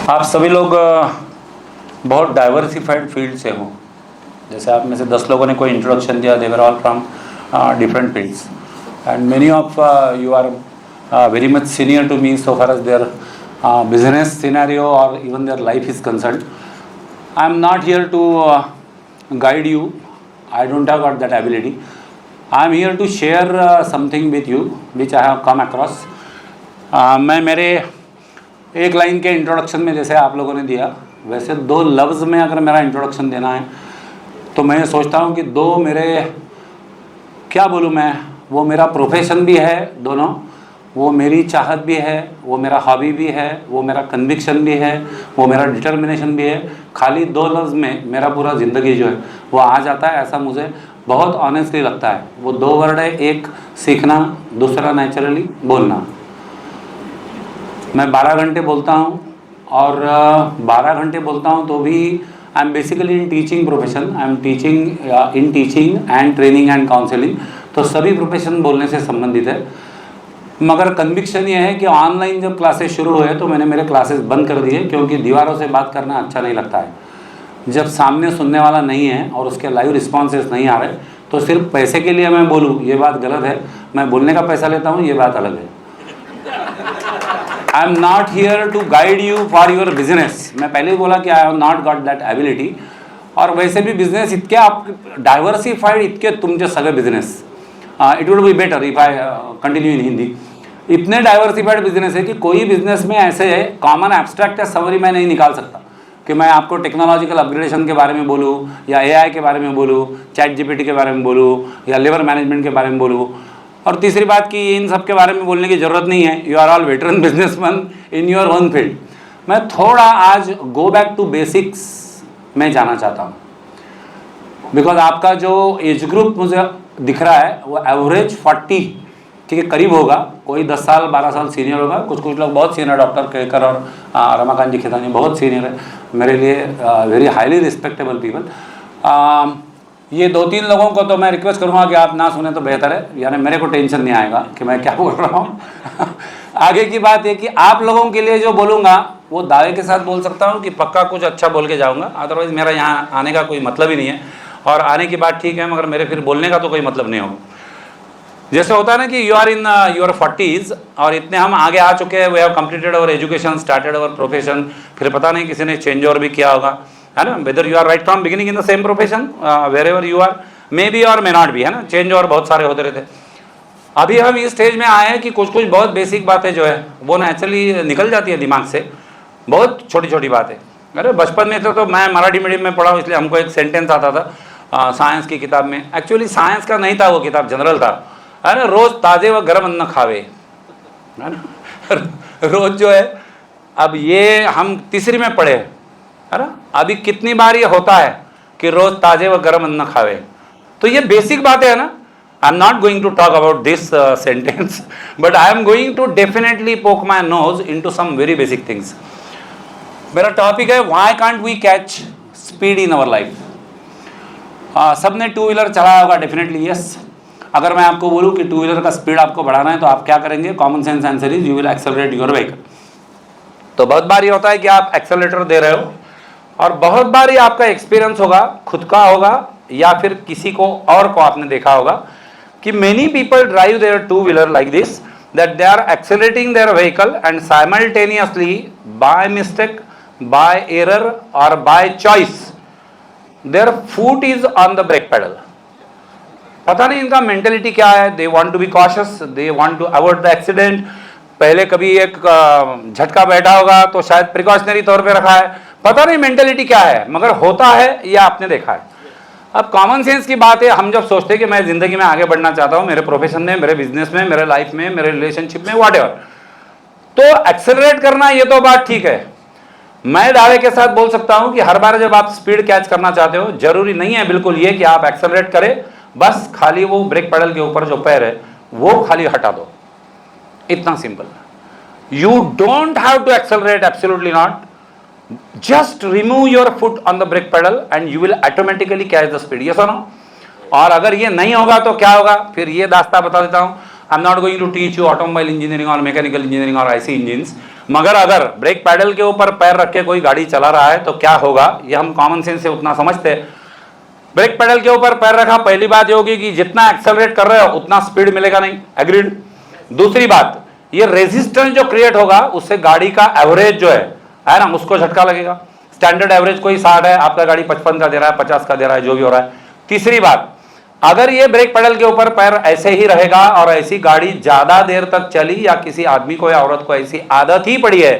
आप सभी लोग बहुत डाइवर्सिफाइड फील्ड से हो। जैसे आप में से 10 लोगों ने कोई इंट्रोडक्शन दिया, they were all from different fields and many of you are very much senior to me so far as their business scenario or even their life is concerned. I am not here to guide you. I don't have got that ability. I am here to share something with you which I have come across. मैं मेरे एक line के introduction में जैसे आप लोगों ने दिया, वैसे 2 लफ्ज़ में अगर मेरा इंट्रोडक्शन देना है तो मैं सोचता हूँ कि 2 मेरे, क्या बोलूँ मैं, वो मेरा प्रोफेशन भी है दोनों, वो मेरी चाहत भी है, वो मेरा हॉबी भी है, वो मेरा कन्विक्शन भी है, वो मेरा डिटर्मिनेशन भी है। खाली 2 लफ्ज़ में मेरा पूरा ज़िंदगी जो है वो आ जाता है, ऐसा मुझे बहुत ऑनेस्टली लगता है। वो 2 वर्ड है, एक सीखना, दूसरा नेचुरली बोलना। मैं 12 घंटे बोलता हूँ और 12 घंटे बोलता हूँ तो भी I am basically in teaching profession. I am teaching in teaching and training and counselling, तो सभी प्रोफेशन बोलने से संबंधित है। मगर कन्विक्शन ये है कि ऑनलाइन जब क्लासेस शुरू हुए तो मैंने मेरे क्लासेस बंद कर दिए, क्योंकि दीवारों से बात करना अच्छा नहीं लगता है। जब सामने सुनने वाला नहीं है और उसके लाइव रिस्पॉन्सेस नहीं आ रहे तो सिर्फ पैसे के लिए मैं बोलूँ, ये बात गलत है। मैं बोलने का पैसा लेता हूँ, ये बात अलग है। I am not here to guide you for your business. मैं पहले ही बोला कि I have not got that ability. और वैसे भी बिजनेस इतके आप डायवर्सिफाइड, इतके तुमचे सगळे business, it would be better if I continue in Hindi. इतने डाइवर्सिफाइड बिजनेस है कि कोई बिजनेस में ऐसे कॉमन एब्स्ट्रैक्ट या समरी मैं नहीं निकाल सकता कि मैं आपको टेक्नोलॉजिकल अपग्रेडेशन के बारे में बोलूँ, या एआई के बारे में बोलूँ, चैट जीपीटी के बारे में बोलूँ, या लेबर मैनेजमेंट के बारे में बोलूँ। और तीसरी बात कि इन सब के बारे में बोलने की ज़रूरत नहीं है। You are all veteran businessman in your own field. मैं थोड़ा आज गो बैक टू बेसिक्स में जाना चाहता हूँ, बिकॉज आपका जो एज ग्रुप मुझे दिख रहा है वो एवरेज 40 के करीब होगा। कोई 10 साल 12 साल सीनियर होगा, कुछ लोग बहुत सीनियर, डॉक्टर केकर और रमाकांत जी खेतानी बहुत सीनियर है मेरे लिए, वेरी हाईली रिस्पेक्टेबल पीपल। ये 2-3 लोगों को तो मैं रिक्वेस्ट करूँगा कि आप ना सुने तो बेहतर है, यानी मेरे को टेंशन नहीं आएगा कि मैं क्या बोल रहा हूँ। आगे की बात है कि आप लोगों के लिए जो बोलूँगा वो दावे के साथ बोल सकता हूँ कि पक्का कुछ अच्छा बोल के जाऊँगा, अदरवाइज़ मेरा यहाँ आने का कोई मतलब ही नहीं है। और आने की बात ठीक है, मगर मेरे फिर बोलने का तो कोई मतलब नहीं होगा। जैसे होता है ना कि you are in your 40s और इतने हम आगे आ चुके हैं, we have completed our education, started our profession, फिर पता नहीं किसी ने चेंज और भी किया होगा, है ना। Whether you are right from beginning in the same profession, wherever you are, maybe और मे नॉट भी, है ना। चेंज और बहुत सारे होते रहते। अभी हम इस स्टेज में आए हैं कि कुछ बहुत बेसिक बातें जो है वो नेचुरली निकल जाती है दिमाग से, बहुत छोटी छोटी बातें। अरे बचपन में तो मैं मराठी मीडियम में पढ़ा हूँ, इसलिए हमको एक सेंटेंस आता था साइंस की किताब में। एक्चुअली साइंस का नहीं था वो किताब, जनरल था, है ना। रोज ताजे व गर्म अन्न खावे, है ना। रोज जो है, अब ये हम तीसरी में पढ़े, है ना। अभी कितनी बार ये होता है कि रोज ताजे व गर्म अन्न खावे, तो ये बेसिक बातें है ना। I am not going to talk about this sentence, but I am going to definitely poke my nose in to some very basic things. मेरा टॉपिक है why can't we catch speed in our life. सबने 2 wheeler चलाया होगा, definitely yes. अगर मैं आपको बोलूँ कि 2 व्हीलर का स्पीड आपको बढ़ाना है तो आप क्या करेंगे? Common sense answer is you will accelerate your vehicle. तो बहुत बार ये होता है कि आप एक्सेलरेटर दे रहे हो, और बहुत बार ये आपका एक्सपीरियंस होगा, खुद का होगा या फिर किसी को और को आपने देखा होगा कि many people drive their 2 wheeler like this, that they are accelerating their vehicle and simultaneously by mistake, by error और by choice their foot is on the brake pedal. पता नहीं इनका मेंटेलिटी क्या है। They want to be cautious, they want to avoid the accident. पहले कभी एक झटका बैठा होगा तो शायद प्रिकॉशनरी तौर पे रखा है, पता नहीं मेंटेलिटी क्या है, मगर होता है, यह आपने देखा है। अब कॉमन सेंस की बात है, हम जब सोचते हैं कि मैं जिंदगी में आगे बढ़ना चाहता हूँ, मेरे प्रोफेशन में, मेरे बिजनेस में, मेरे लाइफ में, मेरे रिलेशनशिप में, व्हाटएवर, तो एक्सेलरेट करना ये तो बात ठीक है। मैं दावे के साथ बोल सकता हूं कि हर बार जब आप स्पीड कैच करना चाहते हो, जरूरी नहीं है बिल्कुल ये कि आप एक्सेलरेट करें, बस खाली वो ब्रेक पेडल के ऊपर जो पैर है वो खाली हटा दो, इतना simple. You don't have to accelerate, absolutely not. Just remove your foot on the brake pedal and you will automatically catch the speed, yes और नो। और अगर ये नहीं होगा तो क्या होगा, फिर ये दास्ता बता देता हूं। I am not going to teach you automobile engineering और मैकेनिकल इंजीनियरिंग और आईसी इंजीनियर्स, मगर अगर ब्रेक पैडल के ऊपर पैर रख के कोई गाड़ी चला रहा है तो क्या होगा, ये हम कॉमन सेंस से उतना समझते हैं। ब्रेक पैडल के ऊपर पैर रखा, पहली बात ये होगी कि जितना एक्सेलरेट कर रहे हो उतना स्पीड मिलेगा नहीं, एग्रीड। दूसरी बात, ये रेजिस्टेंस जो क्रिएट होगा उससे गाड़ी का एवरेज जो है ना, उसको झटका लगेगा। स्टैंडर्ड एवरेज कोई 60 है, आपका गाड़ी 55 का दे रहा है, 50 का दे रहा है, जो भी हो रहा है। तीसरी बात, अगर ये ब्रेक पेडल के ऊपर पैर ऐसे ही रहेगा और ऐसी गाड़ी ज्यादा देर तक चली, या किसी आदमी को या औरत को ऐसी आदत ही पड़ी है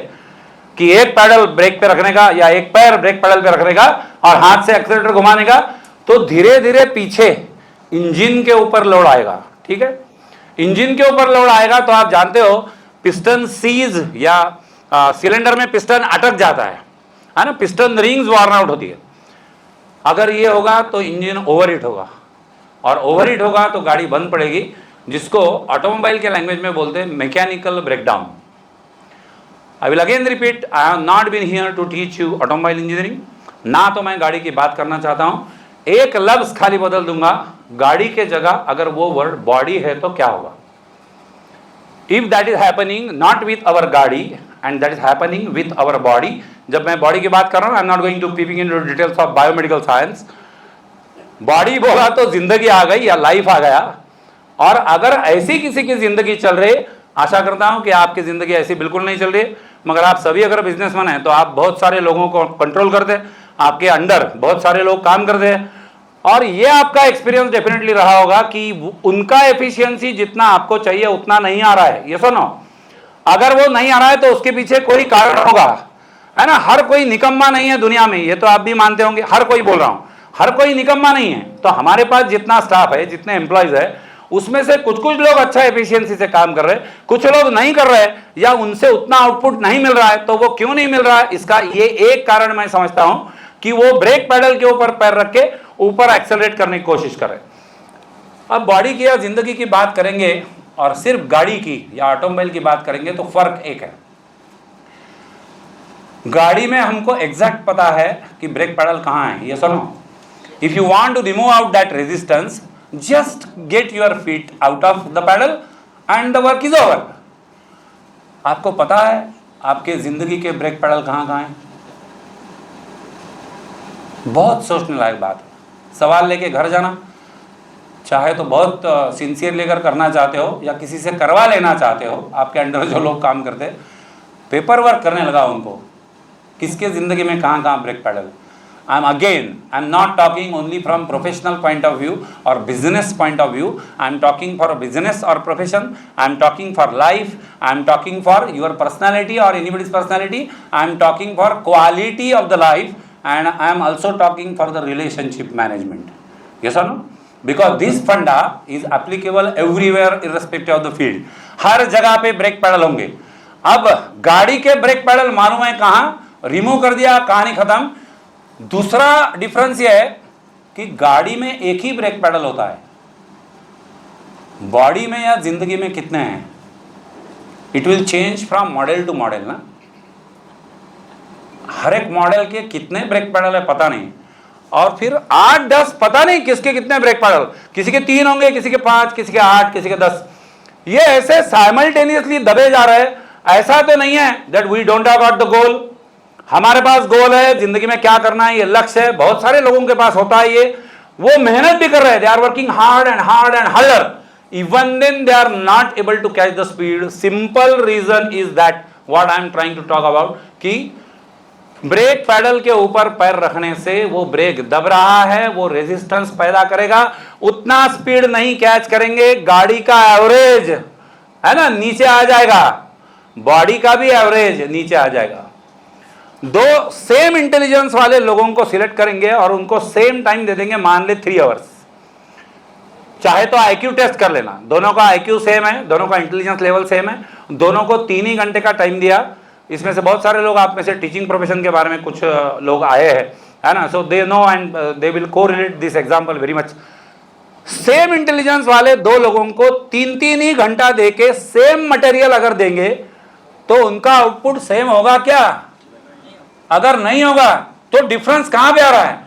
कि एक पैडल ब्रेक पे रखने का या एक पैर ब्रेक पेडल पे रखने का और हाथ से एक्सीलरेटर घुमाने का, तो धीरे धीरे पीछे इंजन के ऊपर लोड आएगा। ठीक है, इंजन के ऊपर लोड आएगा तो आप जानते हो पिस्टन सीज या सिलेंडर में पिस्टन अटक जाता है ना, पिस्टन रिंग्स वार्न आउट होती है। अगर ये होगा तो इंजन ओवरहीट होगा, और ओवरहीट होगा तो गाड़ी बंद पड़ेगी, जिसको ऑटोमोबाइल के लैंग्वेज में बोलते हैं mechanical breakdown. I will again repeat, I have not been here to teach you automobile engineering, ना तो मैं गाड़ी की बात करना चाहता हूं। एक लफ्ज खाली बदल दूंगा, गाड़ी के जगह अगर वो वर्ड बॉडी है तो क्या होगा। If that is happening not with our गाड़ी and that is happening with our body, जब मैं बॉडी की बात कर रहा हूं, I am not going to peeping in details of biomedical science. Body बोला तो जिंदगी आ गई या लाइफ आ गया, और अगर ऐसी किसी की जिंदगी चल रही, आशा करता हूं कि आपकी जिंदगी ऐसी बिल्कुल नहीं चल रही, मगर आप सभी अगर बिजनेसमैन हैं तो आप बहुत सारे लोगों को कंट्रोल करते हैं, आपके अंडर बहुत सारे लोग काम करते हैं, और ये आपका एक्सपीरियंस डेफिनेटली रहा होगा कि उनका एफिशिएंसी जितना आपको चाहिए उतना नहीं आ रहा है। ये सुनो, अगर वो नहीं आ रहा है तो उसके पीछे कोई कारण होगा, है ना। हर कोई निकम्मा नहीं है दुनिया में, ये तो आप भी मानते होंगे, हर कोई बोल रहा हूं, हर कोई निकम्मा नहीं है। तो हमारे पास जितना स्टाफ है, जितने एम्प्लॉयज है, उसमें से कुछ कुछ लोग अच्छा एफिशिएंसी से काम कर रहे हैं, कुछ लोग नहीं कर रहे या उनसे उतना आउटपुट नहीं मिल रहा है। तो वो क्यों नहीं मिल रहा है, इसका ये एक कारण मैं समझता हूं कि वो ब्रेक पैडल के ऊपर पैर रख के ऊपर एक्सेलरेट करने की कोशिश कर रहे। अब बॉडी की या जिंदगी की बात करेंगे और सिर्फ गाड़ी की या ऑटोमोबाइल की बात करेंगे तो फर्क एक है। गाड़ी में हमको एग्जैक्ट पता है कि ब्रेक पैडल कहां है, ये सुनो। If you want to remove out that resistance, just get your feet out of the pedal and the work is over. आपको पता है आपके जिंदगी के ब्रेक पैडल कहाँ कहाँ हैं? बहुत सोचने लायक बात है। सवाल लेके घर जाना, चाहे तो बहुत सिंसियर लेकर करना चाहते हो या किसी से करवा लेना चाहते हो, आपके अंडर जो लोग काम करते हैं, पेपर वर्क करने लगा उनको, किसके जिंदगी में कहाँ कहाँ brake pedal. I'm not talking only from professional point of view or business point of view. I'm talking for business or profession. I'm talking for life. I'm talking for your personality or anybody's personality. I'm talking for quality of the life, and I'm also talking for the relationship management. Yes or no? Because this funda is applicable everywhere irrespective of the field. हर जगह पे brake pedal होंगे। अब गाड़ी के brake pedal मालूम है कहाँ, remove कर दिया, कहानी खत्म। दूसरा डिफरेंस यह है कि गाड़ी में एक ही ब्रेक पैडल होता है, बॉडी में या जिंदगी में कितने हैं, it will change from model to model ना। हर एक मॉडल के कितने ब्रेक पैडल है पता नहीं, और फिर 8-10 पता नहीं किसके कितने ब्रेक पैडल, किसी के 3 होंगे, किसी के 5, किसी के 8, किसी के 10। ये ऐसे साइमल्टेनियसली दबे जा रहे हैं। ऐसा तो नहीं है that we don't have got the goal. हमारे पास गोल है, जिंदगी में क्या करना है, ये लक्ष्य है। बहुत सारे लोगों के पास होता है ये, वो मेहनत भी कर रहे हैं, they are working hard and harder, even then they are not able to catch the speed. Simple reason is that what I am trying to talk about, कि ब्रेक पैडल के ऊपर पैर रखने से वो ब्रेक दब रहा है, वो रेजिस्टेंस पैदा करेगा, उतना स्पीड नहीं कैच करेंगे, गाड़ी का एवरेज है ना नीचे आ जाएगा, बॉडी का भी एवरेज नीचे आ जाएगा। दो सेम इंटेलिजेंस वाले लोगों को सिलेक्ट करेंगे और उनको सेम टाइम दे देंगे, मान ले 3 आवर्स। चाहे तो आईक्यू टेस्ट कर लेना, दोनों का आईक्यू सेम है, दोनों का इंटेलिजेंस लेवल सेम है, दोनों को 3 ही घंटे का टाइम दिया। इसमें से बहुत सारे लोग, आप में से टीचिंग प्रोफेशन के बारे में कुछ लोग आए हैं, है ना, so they know and they will correlate this example very much. Same intelligence वाले 2 लोगों को 3-3 ही घंटा देके सेम मटेरियल अगर देंगे तो उनका आउटपुट सेम होगा क्या? अगर नहीं होगा तो डिफरेंस कहां पे आ रहा है?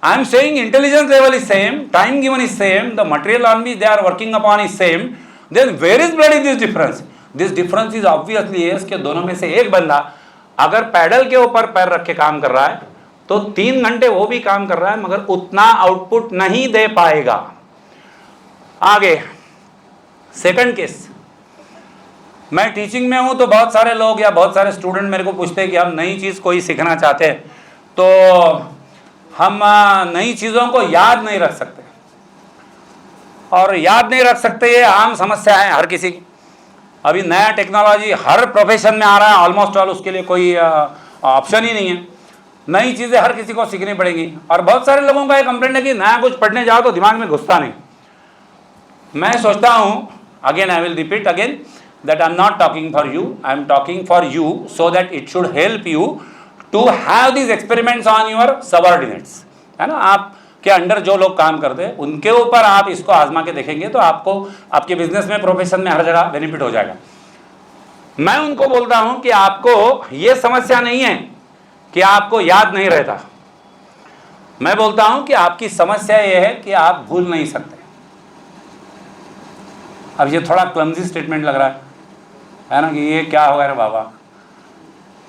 I am saying intelligence level is same, time given is same, the material on which they are working upon is same, then where is bloody this difference? This difference is obviously है कि दोनों में से एक बंदा अगर pedal के ऊपर पैर रख के काम कर रहा है तो 3 घंटे वो भी काम कर रहा है मगर उतना आउटपुट नहीं दे पाएगा। आगे सेकंड केस, मैं टीचिंग में हूं तो बहुत सारे लोग या बहुत सारे स्टूडेंट मेरे को पूछते हैं कि हम नई चीज कोई सीखना चाहते हैं तो हम नई चीजों को याद नहीं रख सकते, और याद नहीं रख सकते ये आम समस्या है हर किसी की। अभी नया टेक्नोलॉजी हर प्रोफेशन में आ रहा है ऑलमोस्ट ऑल, उसके लिए कोई ऑप्शन ही नहीं है। नई चीज़ें हर किसी को सीखनी पड़ेगी, और बहुत सारे लोगों का ये कंप्लेंट है कि नया कुछ पढ़ने जाओ तो दिमाग में घुसता नहीं। मैं सोचता हूँ, again I will repeat again, that I am not talking for you, I am talking for you so that it should help you to have these experiments on your subordinates, है ना। आप के अंडर जो लोग काम करते हैं उनके ऊपर आप इसको आजमा के देखेंगे तो आपको आपके बिजनेस में, प्रोफेशन में हर जगह बेनिफिट हो जाएगा। मैं उनको बोलता हूं कि आपको ये समस्या नहीं है कि आपको याद नहीं रहता, मैं बोलता हूं कि आपकी समस्या ये है कि आप भूल नहीं सकते। अब ये थोड़ा क्लमजी स्टेटमेंट लग रहा है ना, कि ये क्या होगा रे बाबा।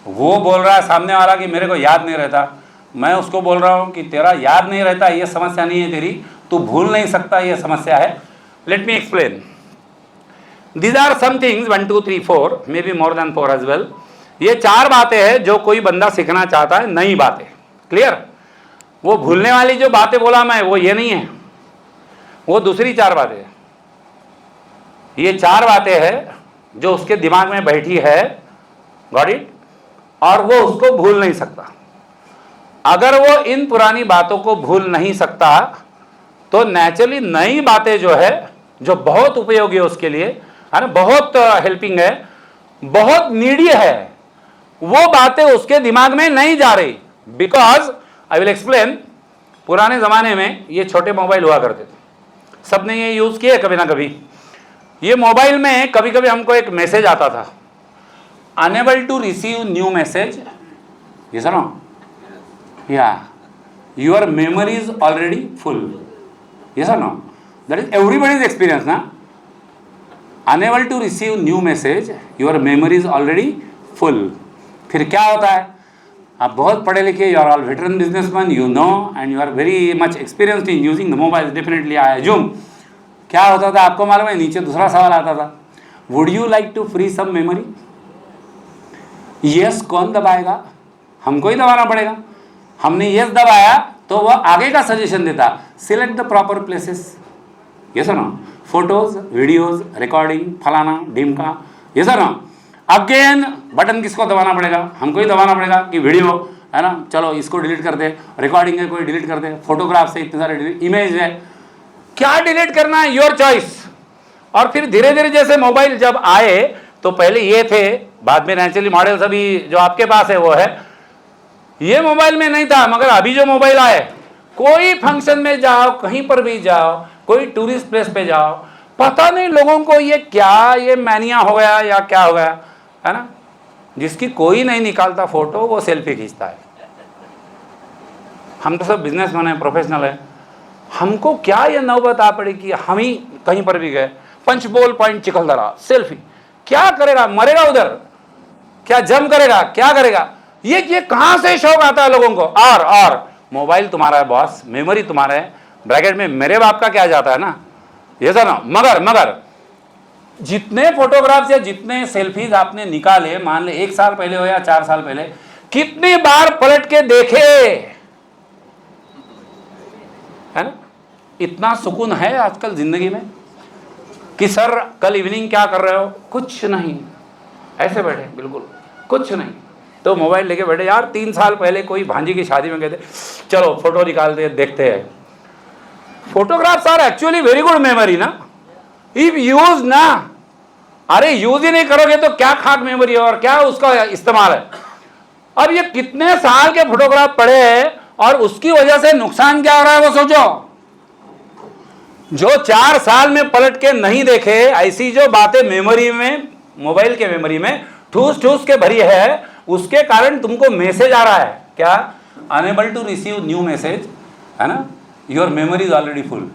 वो बोल रहा है सामने वाला कि मेरे को याद नहीं रहता, मैं उसको बोल रहा हूँ कि तेरा याद नहीं रहता ये समस्या नहीं है तेरी, तू भूल नहीं सकता ये समस्या है। Let me explain, these are some things 1 2 3 4 maybe more than 4 as well. ये 4 बातें हैं जो कोई बंदा सीखना चाहता है, नई बातें, क्लियर। वो भूलने वाली जो बातें बोला मैं वो ये नहीं है, वो दूसरी 4 बातें हैं। ये 4 बातें हैं जो उसके दिमाग में बैठी है, गॉट इट, और वो उसको भूल नहीं सकता। अगर वो इन पुरानी बातों को भूल नहीं सकता तो नेचुरली नई बातें जो है, जो बहुत उपयोगी है उसके लिए, है ना, बहुत हेल्पिंग है, बहुत नीडी है, वो बातें उसके दिमाग में नहीं जा रही। बिकॉज आई विल एक्सप्लेन, पुराने ज़माने में ये छोटे मोबाइल हुआ करते थे, सबने ये यूज़ किए कभी ना कभी। ये मोबाइल में कभी कभी हमको एक मैसेज आता था, unable to receive new message, ये सुनो, yeah, your memory is already full, yes or no? That is everybody's experience na, unable to receive new message, your memory is already full। फिर क्या होता है, आप बहुत पढ़े लिखे, you are all veteran businessman, you know and you are very much experienced in using the mobile, definitely I assume। क्या होता था आपको मालूम है, नीचे दूसरा सवाल आता था, would you like to free some memory? yes कौन दबाएगा, हमको ही दबाना पड़ेगा। हमने यस दबाया तो वह आगे का सजेशन देता, select the proper places, yes और नो, फोटोज, वीडियोज, रिकॉर्डिंग, फलाना ढीमका, यस और नो। अगेन बटन किसको दबाना पड़ेगा, हमको ही दबाना पड़ेगा कि वीडियो है ना, चलो इसको डिलीट कर दे, रिकॉर्डिंग है कोई डिलीट कर दे, फोटोग्राफ से इतने सारे इमेज है, क्या डिलीट करना है, योर चॉइस। और फिर धीरे धीरे जैसे मोबाइल जब आए तो पहले ये थे, बाद में नेचुरली मॉडल्स अभी जो आपके पास है वो है, ये मोबाइल में नहीं था, मगर अभी जो मोबाइल आए, कोई फंक्शन में जाओ, कहीं पर भी जाओ, कोई टूरिस्ट प्लेस पे जाओ, पता नहीं लोगों को ये क्या, ये मैनिया हो गया या क्या हो गया, है ना। जिसकी कोई नहीं निकालता फोटो वो सेल्फी खींचता है। हम तो सब बिजनेसमैन है, प्रोफेशनल है, हमको क्या ये नौबत आ पड़ी कि हम ही कहीं पर भी गए, पंचबोल पॉइंट चिखलदरा, सेल्फी, क्या करेगा, मरेगा उधर, क्या जम करेगा, क्या करेगा, ये कहां से शौक आता है लोगों को। और मोबाइल तुम्हारा है बॉस, मेमोरी तुम्हारा है, ब्रैकेट में मेरे बाप का क्या जाता है ना, ये सर ना। मगर जितने फोटोग्राफ्स या जितने सेल्फीज आपने निकाले, मान ले 1 साल पहले हो या 4 साल पहले, कितनी बार पलट के देखे, है ना। इतना सुकून है आजकल जिंदगी में कि सर कल इवनिंग क्या कर रहे हो, कुछ नहीं, ऐसे बैठे, बिल्कुल कुछ नहीं, तो मोबाइल लेके बैठे। यार 3 साल पहले कोई भांजी की शादी में गए थे, चलो फोटो निकालते देखते हैं। Photographs are actually very good memory ना, इफ यूज ना, अरे यूज ही नहीं करोगे तो क्या खाक मेमोरी है और क्या उसका इस्तेमाल है। अब ये कितने साल के फोटोग्राफ पड़े हैं और उसकी वजह से नुकसान क्या हो रहा है वो सोचो। जो 4 साल में पलट के नहीं देखे, ऐसी जो बातें मेमोरी में, मोबाइल के मेमोरी में ठूस ठूस के भरी है, उसके कारण तुमको मैसेज आ रहा है, क्या, unable to receive new message, है ना, your memory is already full.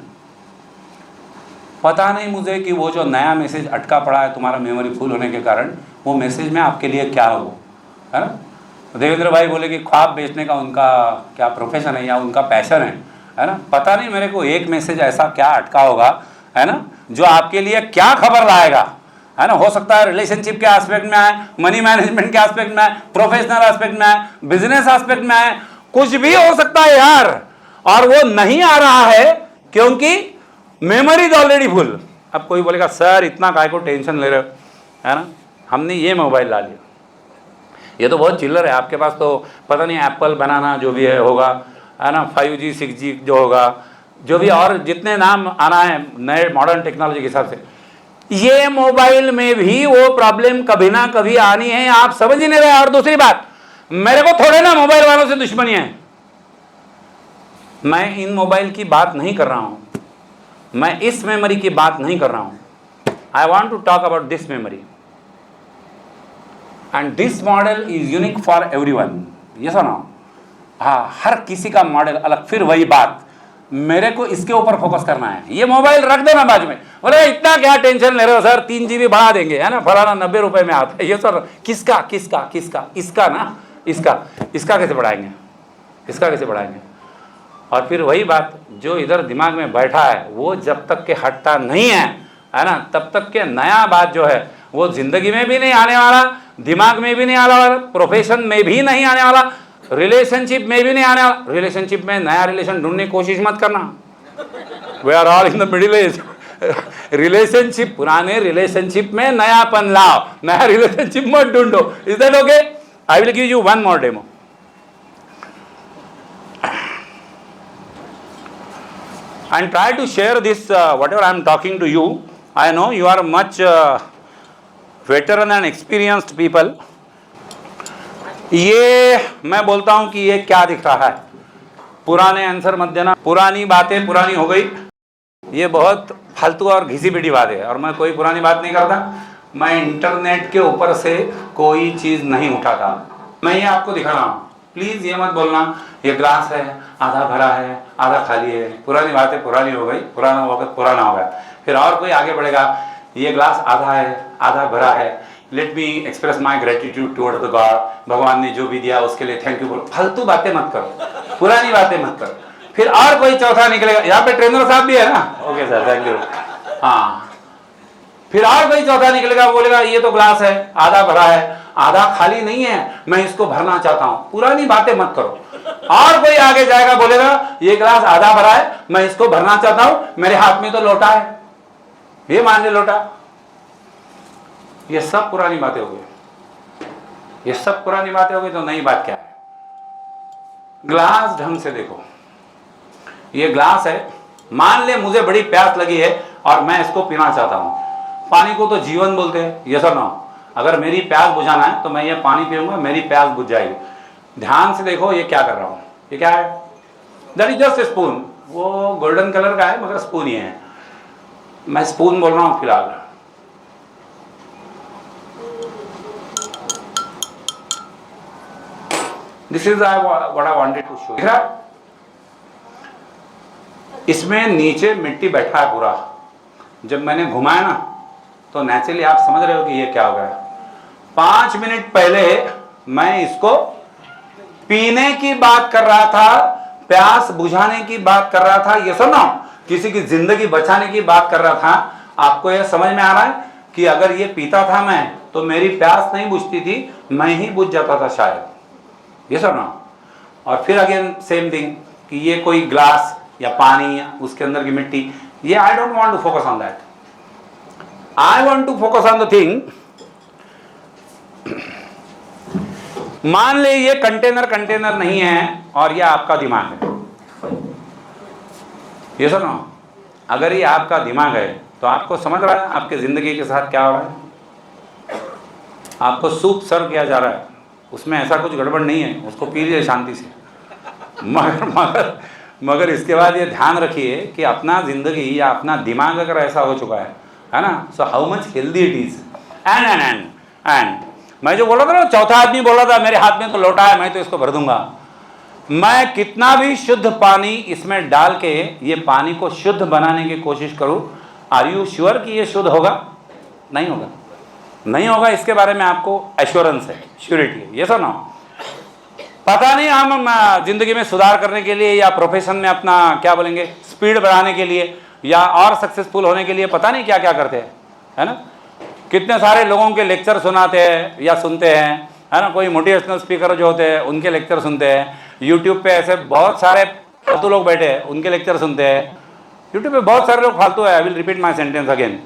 पता नहीं मुझे कि वो जो नया मैसेज अटका पड़ा है तुम्हारा मेमोरी फुल होने के कारण, वो मैसेज में आपके लिए क्या हो, है ना। देवेंद्र भाई बोले कि ख्वाब बेचने का उनका क्या प्रोफेशन है या उनका पैशन है ना। पता नहीं मेरे को एक मैसेज ऐसा क्या अटका होगा, है ना, जो आपके लिए क्या खबर लाएगा, है ना। हो सकता है रिलेशनशिप के एस्पेक्ट में आए, मनी मैनेजमेंट के एस्पेक्ट में आए, प्रोफेशनल एस्पेक्ट में आए, बिजनेस एस्पेक्ट में आए, कुछ भी हो सकता है यार। और वो नहीं आ रहा है क्योंकि मेमोरी इज ऑलरेडी फुल। अब कोई बोलेगा सर इतना काय को टेंशन ले रहे हो, है ना, हमने ये मोबाइल ला लिया, ये तो बहुत चिल्लर है, आपके पास तो पता नहीं एप्पल बनाना जो भी है होगा, है ना, 5G 6G जो होगा, जो भी और जितने नाम आना है नए मॉडर्न टेक्नोलॉजी के हिसाब से, ये मोबाइल में भी वो प्रॉब्लम कभी ना कभी आनी है, आप समझ ही नहीं रहे। और दूसरी बात, मेरे को थोड़े ना मोबाइल वालों से दुश्मनी है, मैं इन मोबाइल की बात नहीं कर रहा हूं, मैं इस मेमोरी की बात नहीं कर रहा हूं। I want to talk about this memory and this model is unique for everyone. ये सुनो, हाँ, हर किसी का मॉडल अलग। फिर वही बात, मेरे को इसके ऊपर फोकस करना है। ये मोबाइल रख देना बाजू में, बोले इतना क्या टेंशन ले रहे हो सर, 3 GB बढ़ा देंगे, है ना, फलाना 90 रुपए में आता है। ये सर किसका किसका किसका, इसका ना, इसका कैसे बढ़ाएंगे, इसका कैसे बढ़ाएंगे। और फिर वही बात, जो इधर दिमाग में बैठा है वो जब तक के हटता नहीं है ना, तब तक के नया बात जो है वो जिंदगी में भी नहीं आने वाला, दिमाग में भी नहीं आने वाला, प्रोफेशन में भी नहीं आने वाला, रिलेशनशिप में भी नहीं आने वाला। रिलेशनशिप में नया रिलेशन ढूंढने की कोशिश मत करना, we are all in the middle age. Relationship, पुराने रिलेशनशिप में नयापन लाओ, नया रिलेशनशिप मत ढूंढो। Is that okay? I will give you one more demo. And try to share this whatever I am talking to you. I know you are much veteran and experienced people. ये मैं बोलता हूँ कि ये क्या दिख रहा है, पुराने आंसर मत देना, पुरानी बातें पुरानी हो गई, ये बहुत फालतू और घिसी पिटी बात है। और मैं कोई पुरानी बात नहीं करता, मैं इंटरनेट के ऊपर से कोई चीज़ नहीं उठाता, मैं ये आपको दिखा रहा हूँ। प्लीज़ ये मत बोलना ये ग्लास है आधा भरा है आधा खाली है, पुरानी बातें पुरानी हो गई, पुराना वक्त पुराना हो गया। फिर और कोई आगे बढ़ेगा, ये ग्लास आधा है आधा भरा है, let me express my gratitude toward the God, भगवान ने जो भी दिया उसके लिए थैंक यू बोलो। फालतू बातें मत करो, पुरानी बातें मत करो। फिर और कोई चौथा निकलेगा, यहाँ पे ट्रेनर साहब भी है ना, ओके सर थैंक यू, हाँ। फिर और कोई चौथा निकलेगा, बोलेगा ये तो ग्लास है आधा भरा है आधा खाली नहीं है, मैं इसको भरना चाहता हूँ। पुरानी बातें मत करो। और कोई आगे जाएगा, बोलेगा ये ग्लास आधा भरा है मैं इसको भरना चाहता हूँ, मेरे हाथ में तो लोटा है, ये मान ले लोटा। ये सब पुरानी बातें हो गई, ये सब पुरानी बातें हो गई। तो नई बात क्या है? ग्लास ढंग से देखो, ये ग्लास है, मान ले मुझे बड़ी प्यास लगी है और मैं इसको पीना चाहता हूँ। पानी को तो जीवन बोलते हैं, ये सर ना। अगर मेरी प्यास बुझाना है तो मैं ये पानी पीऊंगा, मेरी प्यास बुझ जाएगी। ध्यान से देखो ये क्या कर रहा हूँ, ये क्या है? दैट इज जस्ट स्पून, वो गोल्डन कलर का है मगर स्पून ही है। मैं स्पून बोल रहा हूँ फिलहाल। This is what I wanted to show. इसमें नीचे मिट्टी बैठा है पूरा, जब मैंने घुमाया ना तो नेचुरली आप समझ रहे हो कि ये क्या हो गया। 5 मिनट पहले मैं इसको पीने की बात कर रहा था, प्यास बुझाने की बात कर रहा था, ये सुनो, किसी की जिंदगी बचाने की बात कर रहा था। आपको ये समझ में आ रहा है कि अगर ये पीता था मैं तो मेरी प्यास नहीं बुझती थी, मैं ही बुझ जाता था शायद, ये सुनो। और फिर अगेन सेम थिंग कि ये कोई ग्लास या पानी या उसके अंदर की मिट्टी, ये I don't want to focus on that. I want to focus on the thing। मान ले ये कंटेनर नहीं है और ये आपका दिमाग है, ये सुनो। अगर ये आपका दिमाग है तो आपको समझ रहा है आपके जिंदगी के साथ क्या हो रहा है। आपको सूप सर्व किया जा रहा है, उसमें ऐसा कुछ गड़बड़ नहीं है, उसको पी लीजिए शांति से। मगर इसके बाद ये ध्यान रखिए कि अपना जिंदगी या अपना दिमाग अगर ऐसा हो चुका है ना, so how much healthy it is. And मैं जो बोल रहा था ना, चौथा आदमी बोल रहा था मेरे हाथ में तो लोटा है मैं तो इसको भर दूंगा। मैं कितना भी शुद्ध पानी इसमें डाल के ये पानी को शुद्ध बनाने की कोशिश करूं, आर यू श्योर कि ये शुद्ध होगा? नहीं होगा, नहीं होगा, इसके बारे में आपको एश्योरेंस है, श्योरिटी है, ये सुनो। पता नहीं हम जिंदगी में सुधार करने के लिए या प्रोफेशन में अपना क्या बोलेंगे स्पीड बढ़ाने के लिए या और सक्सेसफुल होने के लिए पता नहीं क्या क्या करते हैं, है ना। कितने सारे लोगों के लेक्चर सुनाते हैं या सुनते हैं, है ना। कोई मोटिवेशनल स्पीकर जो होते हैं उनके लेक्चर सुनते हैं। यूट्यूब पे ऐसे बहुत सारे फालतू लोग बैठे हैं, उनके लेक्चर सुनते हैं। यूट्यूब पे बहुत सारे लोग फालतू है। आई will repeat my sentence again,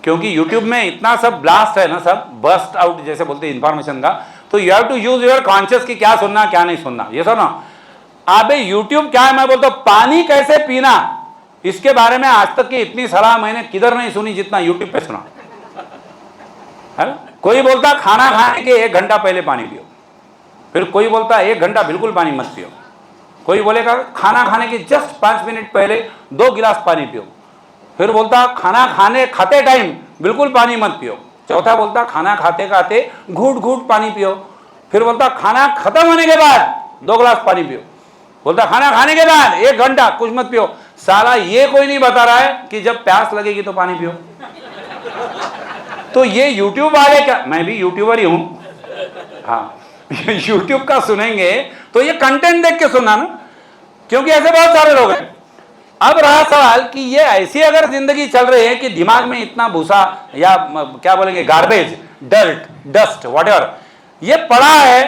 क्योंकि यूट्यूब में इतना सब ब्लास्ट है ना, सब बस्ट आउट जैसे बोलते हैं इन्फॉर्मेशन का। तो you have to use your conscious कि क्या सुनना क्या नहीं सुनना। ये सुनो, अबे यूट्यूब क्या है, मैं बोलता हूँ पानी कैसे पीना, इसके बारे में आज तक की इतनी सलाह मैंने किधर नहीं सुनी जितना यूट्यूब पे सुना, है ना। कोई बोलता खाना खाने के 1 घंटा पहले पानी पियो, फिर कोई बोलता 1 घंटा बिल्कुल पानी मत पियो, कोई बोलेगा खाना खाने के जस्ट 5 मिनट पहले 2 गिलास पानी पियो, फिर बोलता खाना खाते टाइम बिल्कुल पानी मत पियो, चौथा बोलता खाना खाते खाते घूट घूट पानी पियो, फिर बोलता खाना खत्म होने के बाद 2 गिलास पानी पियो, बोलता खाना खाने के बाद 1 घंटा कुछ मत पियो। साला ये कोई नहीं बता रहा है कि जब प्यास लगेगी तो पानी पियो। तो ये यूट्यूब वाले क्या, मैं भी यूट्यूबर ही हूं, हाँ यूट्यूब का सुनेंगे तो ये कंटेंट देख के सुनना ना, क्योंकि ऐसे बहुत सारे लोग हैं। अब रहा सवाल कि ये ऐसी अगर जिंदगी चल रही है कि दिमाग में इतना भूसा या क्या बोलेंगे गार्बेज, डर्ट, डस्ट, व्हाटएवर ये पड़ा है,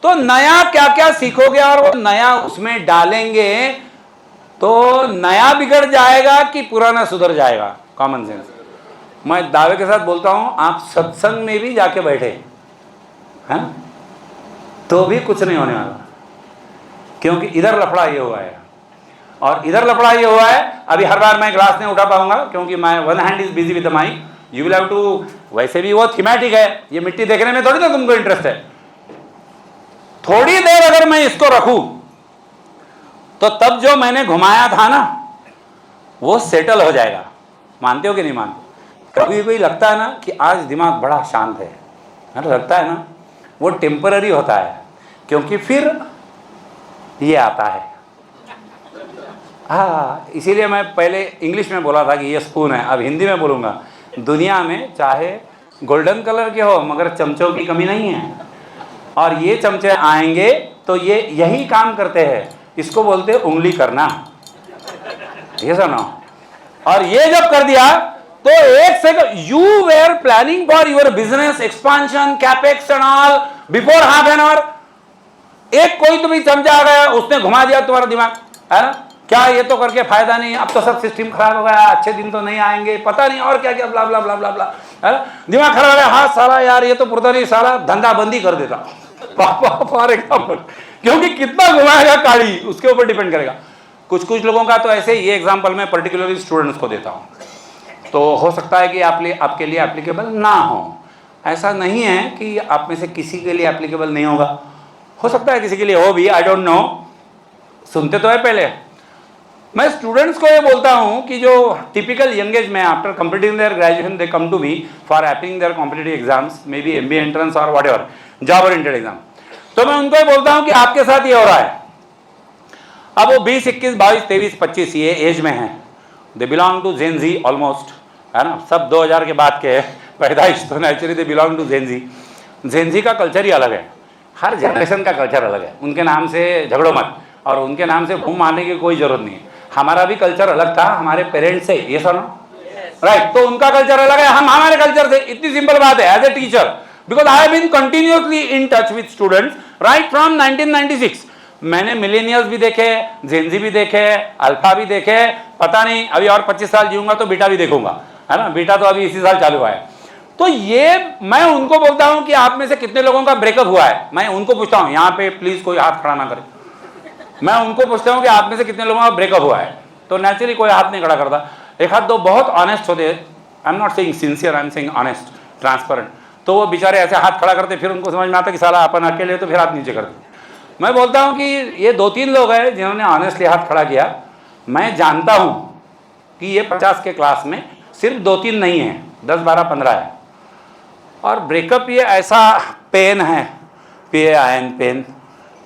तो नया क्या क्या सीखोगे और वो नया उसमें डालेंगे तो नया बिगड़ जाएगा कि पुराना सुधर जाएगा। कॉमन सेंस मैं दावे के साथ बोलता हूं, आप सत्संग में भी जाके बैठे हैं तो भी कुछ नहीं होने वाला, क्योंकि इधर लफड़ा ये हुआ है और इधर लफड़ा ये हुआ है। अभी हर बार मैं ग्लास नहीं उठा पाऊंगा क्योंकि my one hand is busy with the mic, you will have to, वैसे भी वो थीमेटिक है, ये मिट्टी देखने में थोड़ी ना तुमको इंटरेस्ट है। थोड़ी देर अगर मैं इसको रखूं तो तब जो मैंने घुमाया था ना वो सेटल हो जाएगा। मानते हो कि नहीं मानते? कभी कोई लगता है ना कि आज दिमाग बड़ा शांत है ना, लगता है ना, वो टेम्पररी होता है, क्योंकि फिर ये आता है। हाँ, इसीलिए मैं पहले इंग्लिश में बोला था कि ये स्पून है, अब हिंदी में बोलूँगा। दुनिया में चाहे गोल्डन कलर के हो मगर चमचों की कमी नहीं है, और ये चमचे आएंगे तो ये यही काम करते हैं, इसको बोलते हैं उंगली करना, ये सुनो। और ये जब कर दिया तो एक second, you were planning for your business expansion capex and all before half an hour, एक कोई तुम्हें चमचा आ गया, उसने घुमा दिया तुम्हारा दिमाग, है ना। क्या ये तो करके फायदा नहीं, अब तो सब सिस्टम खराब हो गया, अच्छे दिन तो नहीं आएंगे, पता नहीं और क्या क्या ब्ला ब्ला ब्ला ब्ला ब्ला, है ना। दिमाग खराब हो गया, हाँ साला यार ये तो पुरता नहीं, साला धंधा बंदी कर देता फॉर एग्जाम्पल, क्योंकि कितना घुमाएगा काड़ी उसके ऊपर डिपेंड करेगा। कुछ कुछ लोगों का तो ऐसे, ये एग्जाम्पल मैं पर्टिकुलरली स्टूडेंट्स को देता हूँ, तो हो सकता है कि आपके लिए एप्लीकेबल ना हो, ऐसा नहीं है कि आप में से किसी के लिए एप्लीकेबल नहीं होगा, हो सकता है किसी के लिए हो भी, आई डोंट नो। सुनते तो है पहले। मैं स्टूडेंट्स को ये बोलता हूँ कि जो टिपिकल यंग एज में after completing their graduation they come to me for appearing their competitive exams, may be MBA entrance और what ever job oriented exam, तो मैं उनको ये बोलता हूँ कि आपके साथ ये हो रहा है। अब वो 20, 21, 22, 23, 25 ये एज में हैं, they belong to Gen Z almost, है ना, सब 2000 के बाद के पैदाइश, तो naturally they belong to Gen Z. Gen Z का कल्चर ही अलग है, हर जनरेशन का कल्चर अलग है, उनके नाम से झगड़ो मत और उनके नाम से घूम मारने की कोई जरूरत नहीं है। हमारा भी कल्चर अलग था हमारे पेरेंट्स से, ये सुनो, राइट, तो उनका कल्चर अलग है, हम हमारे कल्चर से, इतनी सिंपल बात है। As a teacher, because I have been continuously in touch with students right from 1996, मैंने मिलेनियल्स भी देखे, जेनजी भी देखे, अल्फा भी देखे, पता नहीं अभी और 25 साल जीऊंगा तो बीटा भी देखूंगा, है ना, बीटा तो अभी इसी साल चालू हुआ है। तो ये मैं उनको बोलता हूं कि आप में से कितने लोगों का ब्रेकअप हुआ है, मैं उनको पूछता हूं, यहाँ पे प्लीज कोई हाथ खड़ा ना करे, मैं उनको पूछता हूं कि आप में से कितने लोगों का ब्रेकअप हुआ है, तो नेचुरली कोई हाथ नहीं खड़ा करता। एक हाथ दो बहुत ऑनेस्ट होते, आई am not saying sincere, I am saying honest, transparent, तो वो बेचारे ऐसे हाथ खड़ा करते, फिर उनको समझ में आता कि साला अपन अकेले, तो फिर हाथ नीचे करते। मैं बोलता हूं कि ये 2-3 लोग हैं जिन्होंने ऑनेस्टली हाथ खड़ा किया। मैं जानता हूं कि ये 50 के क्लास में सिर्फ 2-3 नहीं है, 10, 12, 15 है। और ब्रेकअप ये ऐसा पेन है, PAIN पेन,